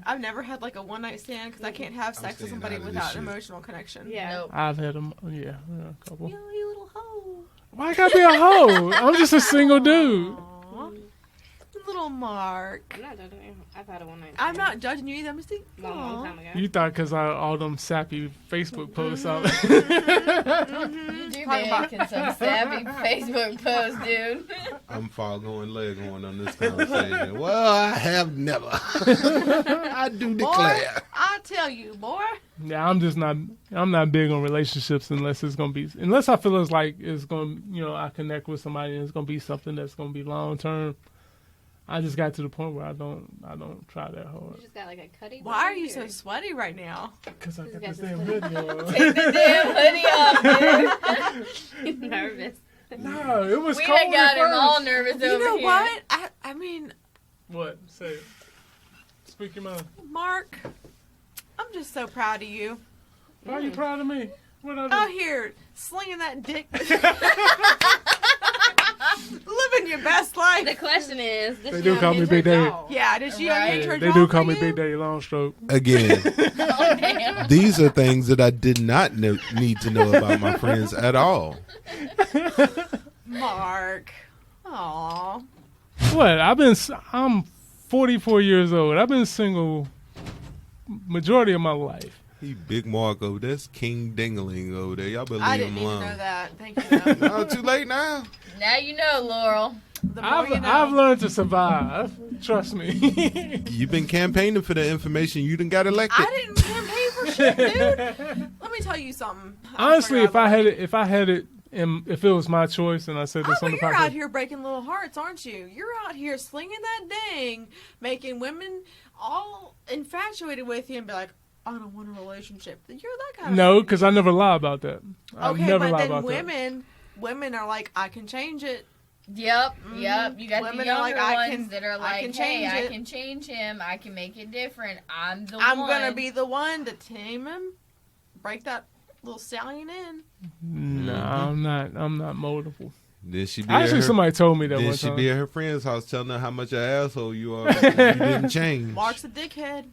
I've never had like a one night stand because I can't have sex with staying somebody out of this without shit. an emotional connection. Yeah. Nope. I've had a couple. You little hoe. Why I gotta be a hoe? I'm just a single dude. Aw. Little Mark. I'm not judging you. I've had a one night. I'm not judging you either, Misty. Long time ago. You thought because all them sappy Facebook posts out. You do be Talk about- making some savvy Facebook posts, dude. I'm following leg on this conversation. Well, I have never. I do Boy, declare. I tell you, boy. Yeah, I'm not big on relationships unless I feel it's like it's gonna, I connect with somebody and it's gonna be something that's gonna be long term. I just got to the point where I don't try that hard You just got like a cutty. Why are you so sweaty right now? because I got got this this damn hoodie. hoodie on. Take the damn hoodie off, dude. nervous? No, it was We cold done got at him all first. nervous over You know here. what? I mean, What? Say it. Speak your mind. Mark, I'm just so proud of you. Why are you proud of me? What I Out do? here slinging that dick. Living your best life. The question is, They do call me Big Daddy. Yeah, did she Right. unhinge her They jaw do for call me you? Big Daddy Longstroke. Again, Oh, damn. these are things that I did not need to know about my friends at all. Mark. Aw. What? I'm 44 years old. I've been single majority of my life. He big Mark over there. That's King Dingaling over there. Y'all better I leave didn't him even alone. know that. Thank you, though. Oh, too late now. Now you know, Laurel. The more I've you know. I've learned to survive. Trust me. You've been campaigning for the information. You done got elected. I didn't campaign for shit, dude. Let me tell you something. Honestly, if I forgot had it, and if it was my choice, and I said this Oh, on but the you're podcast, out here breaking little hearts, aren't you? You're out here slinging that dang, making women all infatuated with you and be like, I don't want a relationship. You're that kind of no, because I never lie about that. I Okay, never but lie then about women are like, I can change it. Yep. You got the Women are younger like, I ones can- that are I like, can hey, change I it. can change him. I can make it different. I'm I'm one. gonna be the one to tame him, break that little stallion in. that. No, I'm not moldable. Then she be Actually, at her, somebody told me that then one she time. be at her friend's house telling her how much an asshole you are. You didn't change. Mark's a dickhead.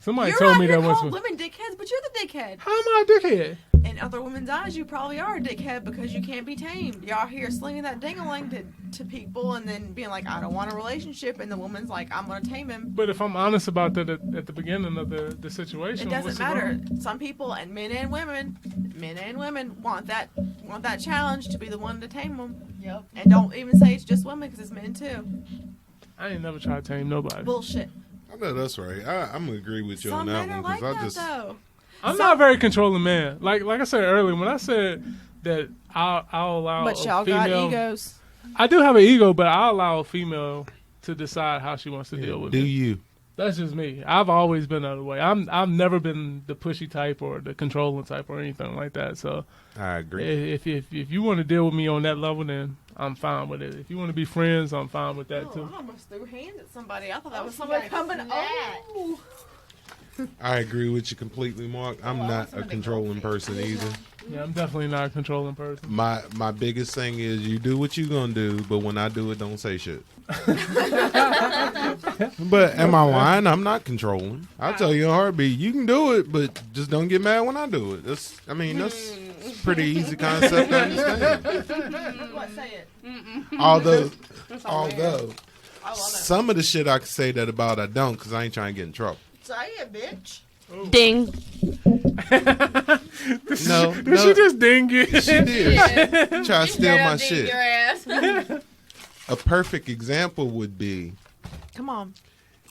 Somebody You're told out me here that once. calling women dickheads, but you're the dickhead. How am I a dickhead? In other women's eyes, you probably are a dickhead because you can't be tamed. You're out here slinging that ding-a-ling to people and then being like, I don't want a relationship. And the woman's like, I'm going to tame him. But if I'm honest about that at the beginning of the situation, It doesn't what's the matter. problem? Some people, and men and women want that challenge to be the one to tame them. Yep. And don't even say it's just women because it's men too. I ain't never tried to tame nobody. Bullshit. I know that's right. I'm gonna agree with you Some on that men are one like because I that just though. I'm not a very controlling man. Like I said earlier, when I said that I'll allow But a y'all female, got egos. I do have an ego, but I'll allow a female to decide how she wants to deal with do me. you. That's just me. I've always been that way. I've never been the pushy type or the controlling type or anything like that. So I agree. if you want to deal with me on that level, then I'm fine with it. If you want to be friends, I'm fine with that Oh, too. I almost threw hands at somebody. I thought that was she somebody got coming. snapped. Oh. I agree with you completely, Mark. I'm not a controlling person either. Yeah, I'm definitely not a controlling person. My biggest thing is you do what you gonna do, but when I do it, don't say shit. But am I lying? I'm not controlling. I'll tell you in a heartbeat. You can do it, but just don't get mad when I do it. That's a pretty easy concept to understand. What? Say it. Although I love it. some of the shit I can say that about I don't because I ain't trying to get in trouble. Say it, bitch. Ding. No, Did she just ding you? she did. Yeah. Try to steal Straight my up ding shit. Your ass. A perfect example would be Come on.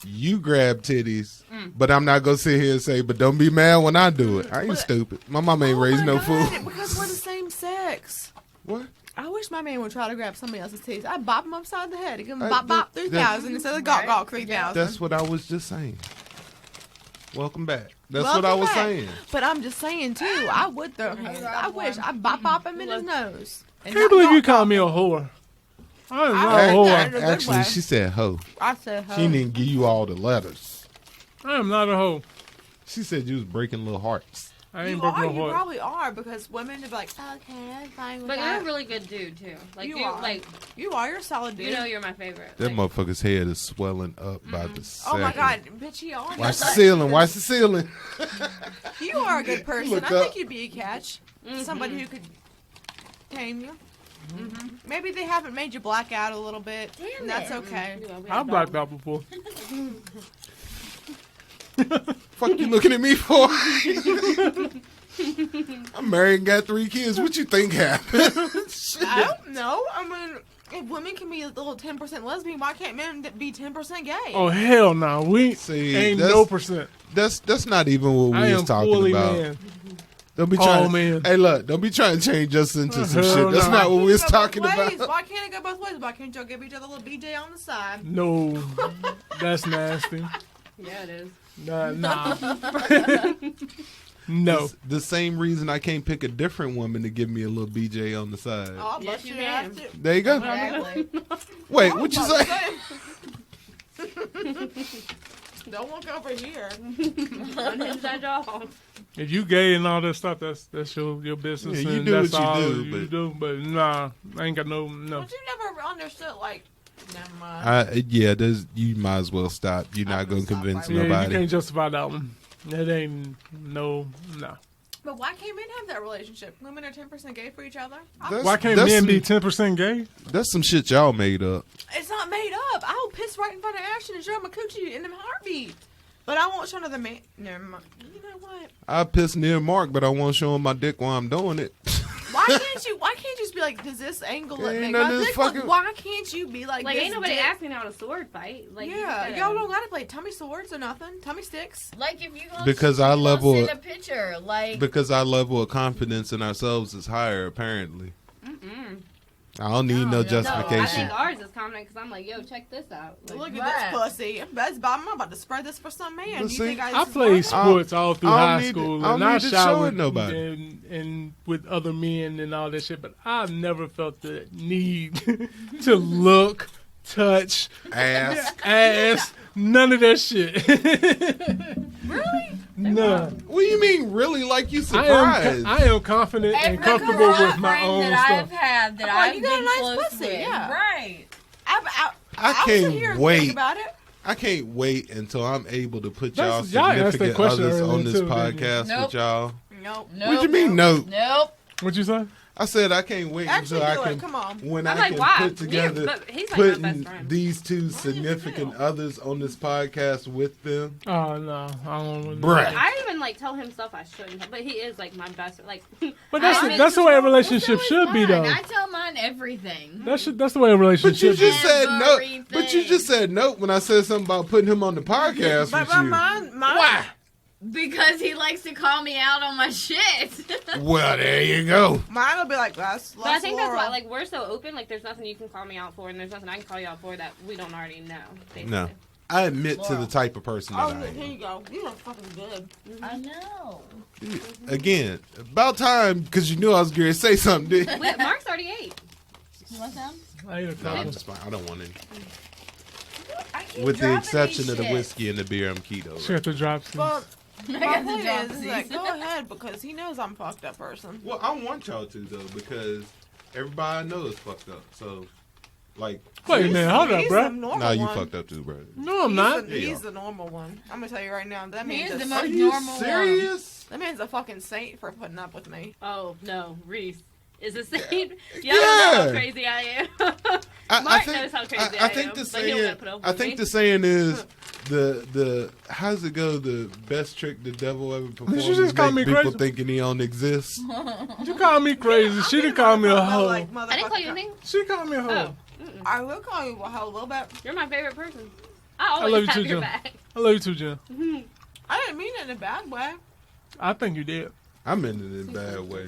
you grab titties, but I'm not gonna sit here and say, but don't be mad when I do it. I ain't stupid. My mama ain't raised no fool. Because we're the same sex. What? I wish my man would try to grab somebody else's titties. I'd bop him upside the head. Give him Uh, bop bop that- 3,000 instead of gawk gawk 3,000. That's what I was just saying. Welcome back. That's what Welcome I was back. saying. But I'm just saying too. I would throw hands. I wish I'd bop him in his nose. I can't believe you called me a whore. I am not a I- whore. in a good Actually, way. she said ho. I said, She didn't give you all the letters. I am not a hoe. She said you was breaking little hearts. I ain't You broke are. no You heart. probably are because women are like, okay, I'm fine with But you're that. a really good dude too. Like You you, are. like You are. You're a solid dude. you know you're my favorite. That Like, motherfucker's head is swelling up by the second. Oh my god, bitch, you are. Watch the ceiling. Watch the ceiling. You are a good person. Look I up. think you'd be a catch. Somebody who could tame you. Maybe they haven't made you black out a little bit. Damn and that's it. okay. you know, we I've have blacked dogs. out before. Fuck you looking at me for? I'm married and got 3 kids. What you think happened? I don't know. I mean, if women can be a little 10% lesbian, why can't men be 10% gay? Oh hell no, we See, ain't that's- no percent. That's not even what I we am was talking fully about. man. Don't be Oh, trying. man. Hey, look! Don't be trying to change us into some Hell shit. That's no. not what we was Why can't it talking go both ways? about. Why can't it go both ways? Why can't y'all give each other a little BJ on the side? No, that's nasty. Yeah, it is. Nah. No. The same reason I can't pick a different woman to give me a little BJ on the side. Oh, I'll Yes, bust you your ass can. too. There you go. Exactly. Wait, what you say? Don't look over here. Unhinge that jaw. If you gay and all that stuff, that's your business. Yeah, you and do that's what you all do, you but- do. But nah, I ain't got no. But you never understood, like, never mind. Yeah, you might as well stop. You're not gonna gonna stop convince right Yeah, you nobody. can't justify that one. That ain't no. But why can't men have that relationship? Women are 10% gay for each other? That's- Why can't that's men some- be 10% gay? That's some shit y'all made up. It's not made up. I'll piss right in front of Ashton and show him a coochie in a heartbeat. But I won't show another man. Never mind. You know what? I piss near Mark, but I won't show him my dick while I'm doing it. Why can't you just be like, does this angle Ain't make none my of this dick look? fucking- Why can't you be like, Like, this ain't nobody dick? asking out a sword fight. Like, Yeah, y'all don't gotta play tummy swords or nothing. Tummy sticks. Like if you gonna Because our level- send a picture, like Because our level of confidence in ourselves is higher, apparently. Mm-mm. I don't need no No, I No, I justification. think ours is confident because I'm like, yo, check this out. Like, Look Right. at this pussy. I'm about to spread this for some man. But You see, think I just played like- sports all through I don't high need to- school, I and don't I need to show it showered nobody. and with other men and all that shit. But I've never felt the need to look, touch, ass, none of that shit. Really? None. What do you mean, really? Like you I surprised? am confident and every comfortable with my girlfriend own that stuff. I've had that I'm like, I've you got a been nice close pussy, with. yeah. Right. I was can't here and wait. think about it. I can't wait until I'm able to put That's- y'all y'all asked that significant question others on earlier, this too, didn't you? podcast Nope. with y'all. Nope. Nope. What you mean, no? Nope. What you say? I said I can't wait Actually, until do I it. can. Come on. When I'm I like, can why? put together, But he's like my best putting friend. these two significant others on this podcast with them. Oh no, I don't want to. Bruh. I even like tell him stuff I shouldn't have, but he is like my best. Like, But I- that's the way a relationship So is should be, mine. though. I tell mine everything. That's the way a But relationship you should just be. said no. Everything. But you just said no when I said something about putting him on the podcast But with you. mine. Why? Because he likes to call me out on my shit. Well, there you go. Mine will be like, that's but I think that's Laurel. why, like, we're so open. Like, there's nothing you can call me out for, and there's nothing I can call you out for that we don't already know. Basically. No. I admit to Laurel. the type of person that Oh, I here am. you go. You look fucking good. I know. Again, about time because you knew I was going to say something. Did you? Wait, Mark's already ate. You want some? I ain't a No, I'm couple. just fine. I don't want any. I keep With the dropping exception these of the shit. whiskey and the beer, I'm keto. She got the drops. But I my got the point is dropsies. that go ahead because he knows I'm a fucked up person. Well, I want y'all to though because everybody I know is fucked up. So, like, Wait a minute, hold up, He's bro. the normal nah, you one. fucked up too, bro. No, I'm not. He's the normal one. I'm gonna tell you right now. That He man's is the a, most Are you normal serious? that man's a fucking saint for putting up with me. Oh no, Reese is the same. Y'all Yeah. know how crazy I am. I Mark think, knows how crazy I think am, the but he don't saying. gotta put up I with think me. the saying is the how's it go? The best trick the devil ever performed you is just call make me people crazy? thinking he don't exist. You call me crazy. She didn't call me a hoe. Like, I didn't call you anything. She called me a hoe. Oh, I will call you a hoe a little bit. you're my favorite person. I I always love you have too, your Jen. back. I love you too, Jen. I didn't mean it in a bad way. I think you did. I meant it in a bad way.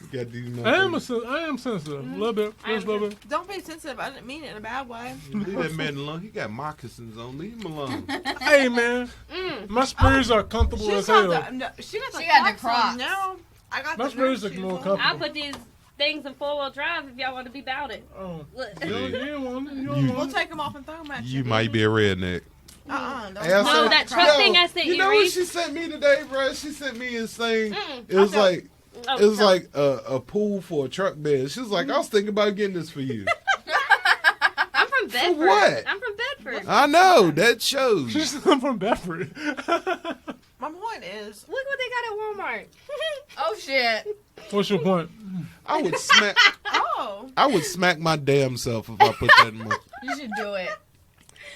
You got these I am motherfuckers. sensitive. A little bit. I am Just a little bit. Don't be sensitive. I didn't mean it in a bad way. Leave that man alone. He got moccasins on. Leave him alone. Hey, man. My spurs are comfortable She as got hell. the, no, she got the She got the Crocs on. Crocs. No, I got My the spurs nurse look more shoes on. comfortable. I'll put these things in 4-wheel drive if y'all want to be about it. Oh. Look. You didn't want it. You don't You- We'll want it. take them off and throw them at you. You might be a redneck. Don't Hey, I No, said- that truck thing I sent you you, know what Reese. she sent me today, bro? She sent me a thing. Mm-mm. It was like Oh, it was no. like a pool for a truck bed. She was like, I was thinking about getting this for you. I'm from Bedford. what? I'm from Bedford. I know that shows. She's from Bedford. My point is, Look what they got at Walmart. Oh shit. What's your point? I would smack. oh, I would smack my damn self if I put that in my. You should do it.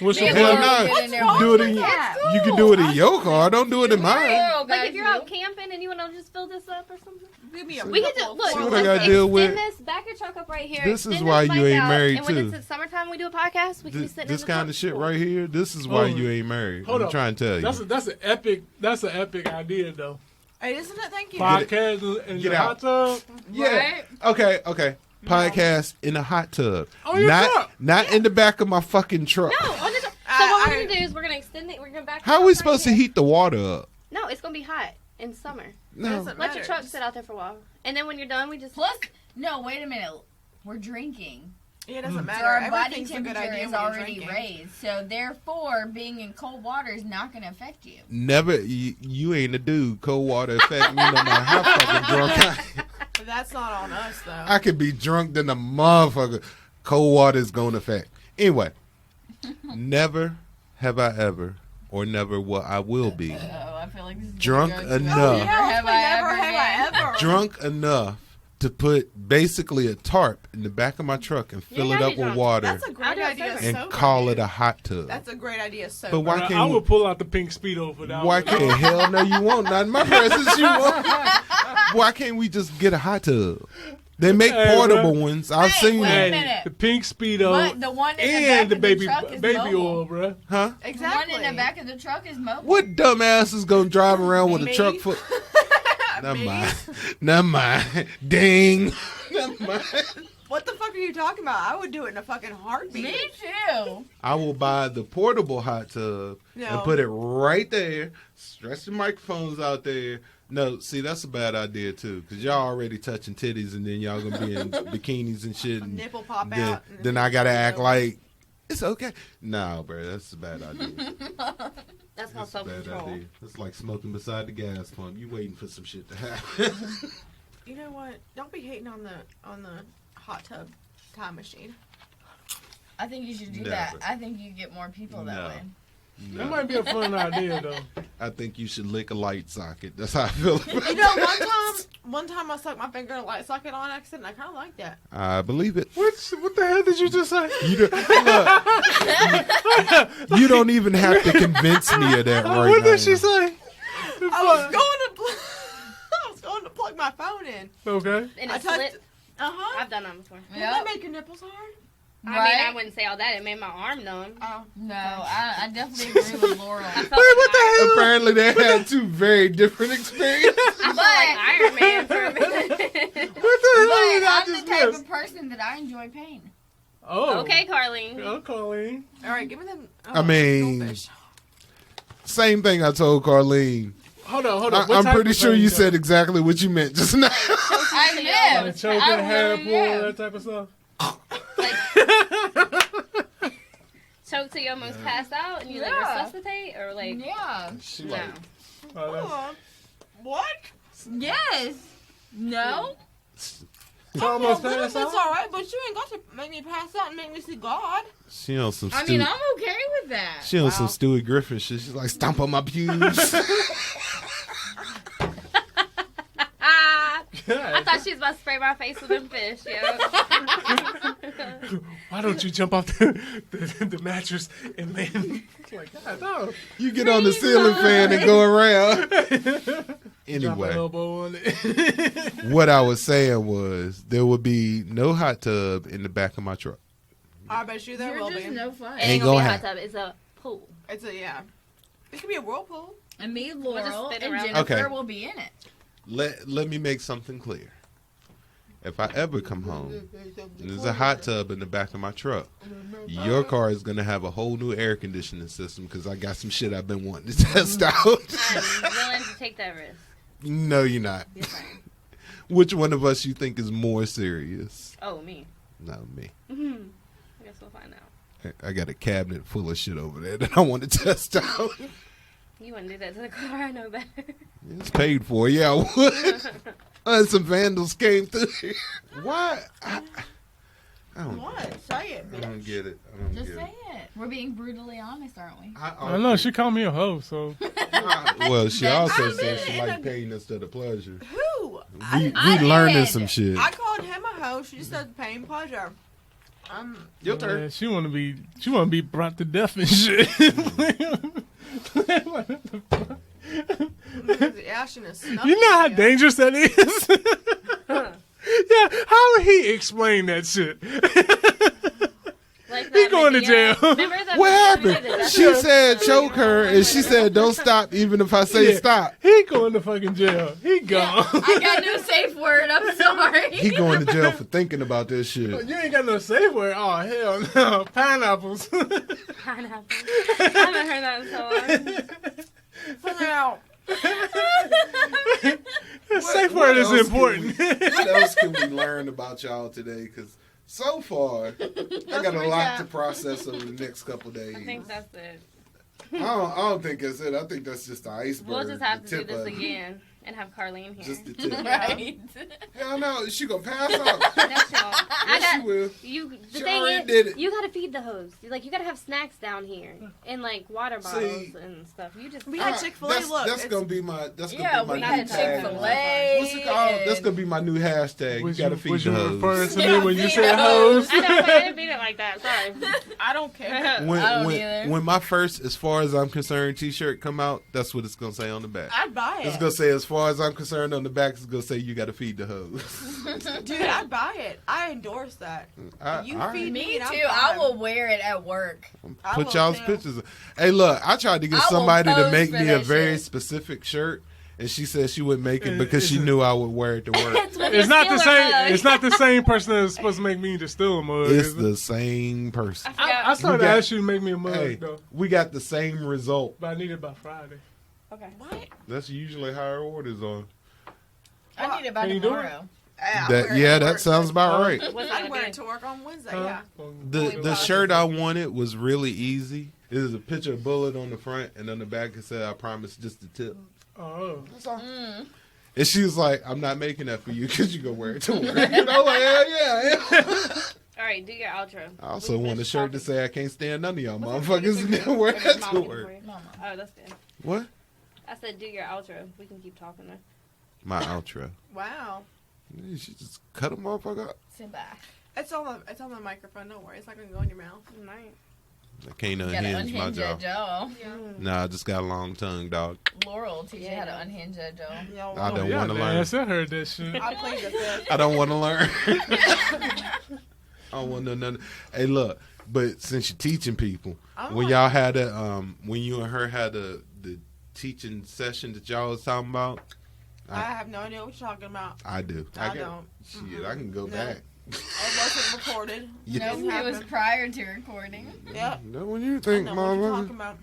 What's Me your and Hell point? Laurel no. get in there. What's Do it in. that? You can do it in your car. Don't do it in mine. Laurel Like got if you're you. out camping and you want to just fill this up or something. give me a We can couple just look. of See what I let's gotta deal with? Extend this, back your truck up right here. This is extend why this you mic ain't out, married, and when too. it's summertime, we do a podcast. We can be sitting This in the kind of shit right here. This is why Oh. you ain't married. Hold I'm up. trying to tell you. That's an epic. That's an epic idea, though. Hey, isn't it? Thank you. Podcast in Get the out. hot tub. Yeah. Right? Okay. Podcast in a hot tub. Oh, your truck. Not in the back of my fucking truck. No, on the truck. So I- what we're I- gonna do is we're gonna extend it. We're gonna back. How are we supposed to heat the water up? No, it's gonna be hot in summer. No. Doesn't Let your matter. truck sit out there for a while, and then when you're done, we just. Plus, no, wait a minute. We're drinking. Yeah, it doesn't So matter. our body Everything's a good temperature idea is when you're already drinking. raised. So therefore, being in cold water is not going to affect you. Never. You ain't a dude. Cold water affect me no matter how fucking drunk I am. But that's not on us, though. I could be drunk than a motherfucker. Cold water is going to affect. Anyway, never have I ever, or never will I will be, Oh, I feel like this is Drunk gonna go to enough. Never Yeah, have hopefully I never ever have again. I ever. drunk enough to put basically a tarp in the back of my truck and fill Yeah, it you're up with drunk. water That's a I'll great do it idea. sober. and sober, call dude. it a hot tub. That's a great idea. Sober. But why I can't would pull out the pink speedo for that. Why one. can't hell no you won't? Not in my presence you won't. Why can't we just get a hot tub? They make Hey, portable bro. ones. I've Hey, seen wait a them. minute. The pink speedo But the one in the and back the of baby the truck is baby mobile. oil, bro. Huh? Exactly. The one in the back of the truck is mobile. What dumbass is gonna drive around with a Me. truck full? Never Me? mind. Never mind. Ding. Never mind. What the fuck are you talking about? I would do it in a fucking heartbeat. Me too. I will buy the portable hot tub and No. put it right there. Stretch the microphones out there. No, see, that's a bad idea too, because y'all already touching titties, and then y'all gonna be in bikinis and shit. And Nipple pop then, out. then I gotta act like it's okay. No, bro, that's a bad idea. That's called That's a bad self-control. idea. It's like smoking beside the gas pump. You waiting for some shit to happen. You know what? Don't be hating on the hot tub time machine. I think you should do Never. that. I think you get more people that No. way. That might be a fun idea though. I think you should lick a light socket. That's how I feel about You know, one time I stuck my finger in a light socket on accident. I kind of like that. I believe it. What the hell did you just say? You don't even have to convince me of that right now. What did she say? I was going to plug my phone in. Okay. And I it touched- split. Uh-huh. I've done that before. Doesn't Yep. that make your nipples hard? I mean, Right? I wouldn't say all that. It made my arm numb. Oh. No, I definitely agree with Laurel. I felt Wait, what like the hell? Apparently, they had two very different experiences. I felt like Iron Man for a minute. What the hell But did I I'm the just type miss? of person that I enjoy pain. Oh. Okay, Carlene. Oh, Colleen. All right, give me them. I mean, goldfish. Same thing I told Carlene. Hold on. What I'm type pretty of sure thing, you though? said exactly what you meant just now. I Like live. choking, I hair really pull, live. that type of stuff. Choke till you almost pass out and you like Yeah. resuscitate or like Yeah. She no. like, Oh, that's- Oh, what? Yes. No. it's almost Well, passed that's out? all right, but you ain't got to make me pass out and make me see God. she on some I mean, I'm okay with that. she on some Stewie Griffin shit. She's like, stomp on my pubes. Ah, I God. thought she was about to spray my face with them fish, yo. Why don't you jump off the mattress and then like God no. You get on the ceiling fan and go around. Drop an Anyway, elbow on it. what I was saying was there would be no hot tub in the back of my truck. I bet you there You're will just be. no fun. It Ain't ain't gonna be gonna a hot tub. It's a pool. It's a, yeah. It could be a whirlpool. And me, just Laurel, spin and around. Jennifer Okay. will be in it. Let me make something clear. If I ever come home and there's a hot tub in the back of my truck, your car is going to have a whole new air conditioning system because I got some shit I've been wanting to test out. I'm willing to take that risk. No, you're not. Yes, I am. Which one of us you think is more serious? Oh, me. No, me. I guess we'll find out. I got a cabinet full of shit over there that I want to test out. You wouldn't do that to the car. I know better. It's paid for. Yeah, I would. Some vandals came through here. Why? I don't. What? Say it, I bitch. don't get it. I don't Just get say it. it. We're being brutally honest, aren't we? I know she called me a hoe, so Well, she also I said did she it in liked a- paying instead of pleasure. Who? We I learning did. some shit. I called him a hoe. She said pain pleasure. Your yeah, she wanna be brought to death and shit. Ashton is You know how dangerous that is? Yeah, how would he explain that shit? Like He that going to video. jail. Remember that What video happened? that- She said choke her, and she said don't stop even if I say Yeah. stop. He going to fucking jail. He gone. I got no safe word. I'm sorry. He going to jail for thinking about this shit. You ain't got no safe word. Oh hell no, pineapples. Pineapple. I haven't heard that in so long. Put it out. Safe What word is else can important. What else can we learn about y'all today? Because so far, I got a lot to process over the next couple days. I think that's it. I don't think that's it. I think that's just the iceberg. We'll just have the to do tip this of it. again and have Carlene here. Just the tip. Right. Hell no, she gonna pass out. No, she won't. Yes, she will. The She thing already is, did it. you gotta feed the host. You gotta have snacks down here and like water bottles See, and stuff. You just We had Chick-fil-A. That's, Look, that's it's- gonna be my. That's gonna Yeah, be my we new had tag. Chick-fil-A. What's it called? That's gonna be my new hashtag. You Was gotta you, feed was the you hoes. referring to Yeah, me when you feed said the hoes? I know, but I didn't mean it like that. Sorry. I don't care. I don't either. When my first, as far as I'm concerned, T-shirt come out, that's what it's gonna say on the back. I'd buy it. It's gonna say as far as I'm concerned, on the back is gonna say you got to feed the hose. Dude, I buy it. I endorse that. You feed Me and I'm too. I fine. will wear it at work. I Put will y'all's too. pictures. Hey, look, I tried to get I will somebody to pose make for me a that very shit. specific shirt, and she said she wouldn't make it because she knew I would wear it to work. It's not the same. It's not the same person that's supposed to make me the Steeler mug. It's is it? the same person. I started We got- asking you to make me a mug Hey, though, we got the same result. but I need it by Friday. Okay. What? That's usually how our orders are. I need it by Can you do it? tomorrow. That sounds about right. What's I'd that wear gonna it be? to work on Wednesday, Huh? yeah. The shirt I wanted was really easy. It was a picture of Bullet on the front, and on the back it said, "I promise just the tip." Oh, And she was like, "I'm not making that for you because you gonna wear it to work." You know, like, hell yeah. All right, do your outro. I also want a Let's shirt talk- to say I can't stand none of y'all What's motherfuckers that? and then wear Or that does to Mom get work. for you? Mama. Oh, that's good. What? I said do your outro. We can keep talking though. My outro. Wow. You should just cut a motherfucker up. Sit back. It's on the microphone, don't worry. It's not gonna go in your mouth. You might. I can't You gotta unhinge my unhinge jaw. that jaw. Yeah. Nah, I just got a long tongue, dog. Laurel teach you how to Yeah. unhinge that jaw. No, I don't yeah, wanna man, learn. I heard that shit. I played the fifth. I don't want to learn. I don't want to know nothing. Hey, look, but since you're teaching people, Oh. when y'all had when you and her had the teaching session that y'all was talking about, I have no idea what you're talking about. I do. I don't. Shit, I can go No. back. It wasn't recorded. Yeah. No, it was prior to recording. Yep. No, when you I think, know what you're mama, talking about.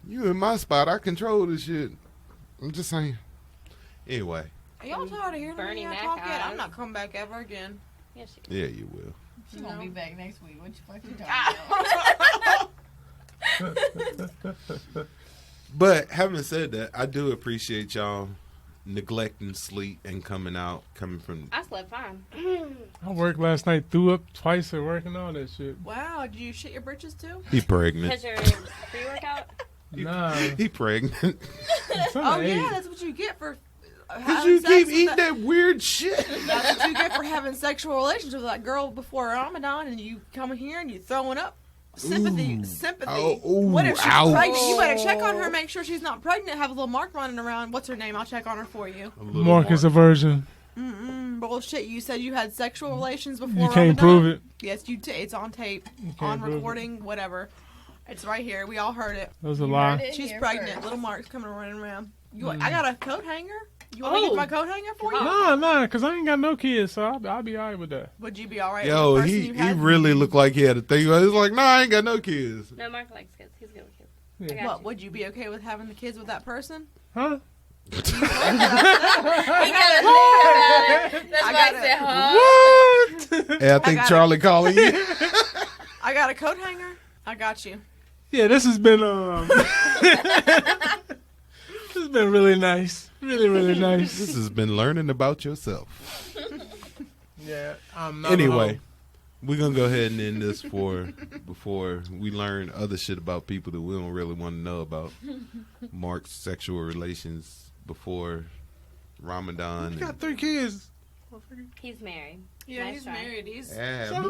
you in my spot, I control this shit. I'm just saying. Anyway, Are y'all tired of hearing Bernie me Mac talk yet? eyes. I'm not coming back ever again. Yeah, she. yeah, you will. She's No. gonna be back next week. What you fucking talking about? But having said that, I do appreciate y'all neglecting sleep and coming from. I slept fine. I worked last night, threw up twice at work and all that shit. Wow, did you shit your britches too? He pregnant. Because your pre-workout. Nah, He pregnant. son Oh of yeah, eight. that's what you get for Cause having you sex keep with eating that weird shit. That's what you get for having sexual relations with that girl before Ramadan, and you come here and you throwing up. Sympathy. Oh, ooh, What if she's ouch. pregnant? You better check on her, make sure she's not pregnant. Have a little mark running around. What's her name? I'll check on her for you. Mark is a virgin. Bullshit. You said you had sexual relations before You can't Ramadan. prove it. Yes, you. It's on tape, can't on prove it. recording, whatever. It's right here. We all heard it. That was a You lie. heard it She's here pregnant. first. Little Mark's coming running around. I got a coat hanger. You want me to Oh. get my coat hanger for you? Nah, cause I ain't got no kids, so I'll be alright with that. Would you be all right? Yo, with the person he you had? really looked like he had a thing. He was like, "Nah, I ain't got no kids." No, Mark likes kids. He's good with kids. Yeah. I got What? you. Would you be okay with having the kids with that person? Huh? He gotta think about it. That's I why I gotta- said, huh? What? Hey, I think got it. Charlie calling you. I got a coat hanger. I got you. Yeah, this has been this has been really nice. Really nice. This has been learning about yourself. Yeah, I'm not. Anyway, we're gonna go ahead and end this before we learn other shit about people that we don't really want to know about. Mark's sexual relations before Ramadan. You got 3 kids. He's married. Yeah, Nice he's try. married. He's Yeah.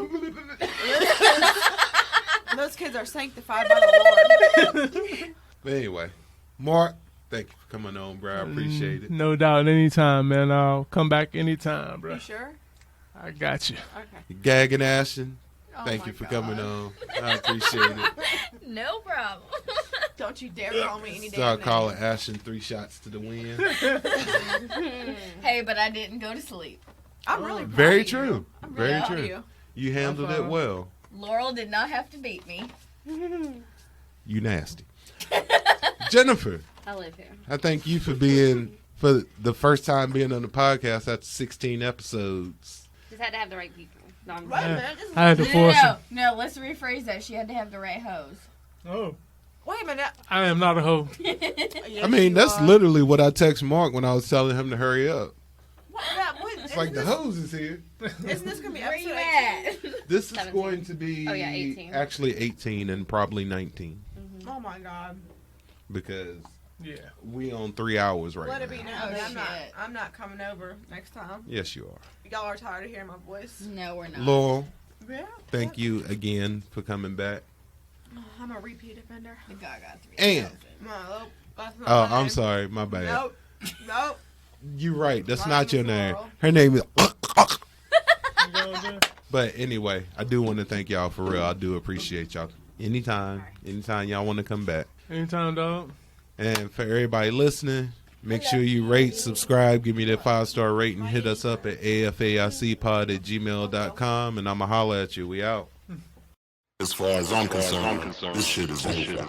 those kids are sanctified by the Lord. But anyway, Mark, thank you for coming on, bro. I appreciate it. No doubt. Anytime, man. I'll come back anytime, bro. You sure? I got you. Okay. Gagging Ashton, Oh thank my you for God. coming on. I appreciate it. No problem. Don't you dare call me any Start damn calling name. Ashton 3 shots to the wind. Hey, but I didn't go to sleep. I'm really proud Very of you. true. I'm really Very proud of true. you. You handled it well. Laurel did not have to beat me. You nasty. Jennifer, I live here. I thank you for being, for the first time being on the podcast after 16 episodes. Just had to have the right people. No, I'm Wait a Yeah. minute. This is, I had to force him. No, let's rephrase that. She had to have the right hose. Oh, wait a minute. I am not a hoe. Yes, I mean, you that's are. literally what I text Mark when I was telling him to hurry up. It's like the isn't hose is here. Isn't this gonna be Where you episode 18? at? This is 17. going to be Oh, yeah, 18. actually 18 and probably 19 Oh my God. because Yeah. we on 3 hours right Let it be now. known Oh, that shit. I'm not coming over next time. Yes, you are. Y'all are tired of hearing my voice. No, we're not. Laurel, Yeah. thank you again for coming back. I'm a repeat offender. The Gaga 3. And No, that's not oh, my I'm name. sorry, my bad. Nope. Nope. You're right. That's My not your name is name. Laurel. Her name is. But anyway, I do want to thank y'all for real. I do appreciate y'all. Anytime y'all want to come back. Anytime, dog. And for everybody listening, make sure you rate, subscribe, give me that 5-star rating. Hit us up at afaicpod@gmail.com, and I'ma holler at you. We out. As far as I'm concerned, this shit is over.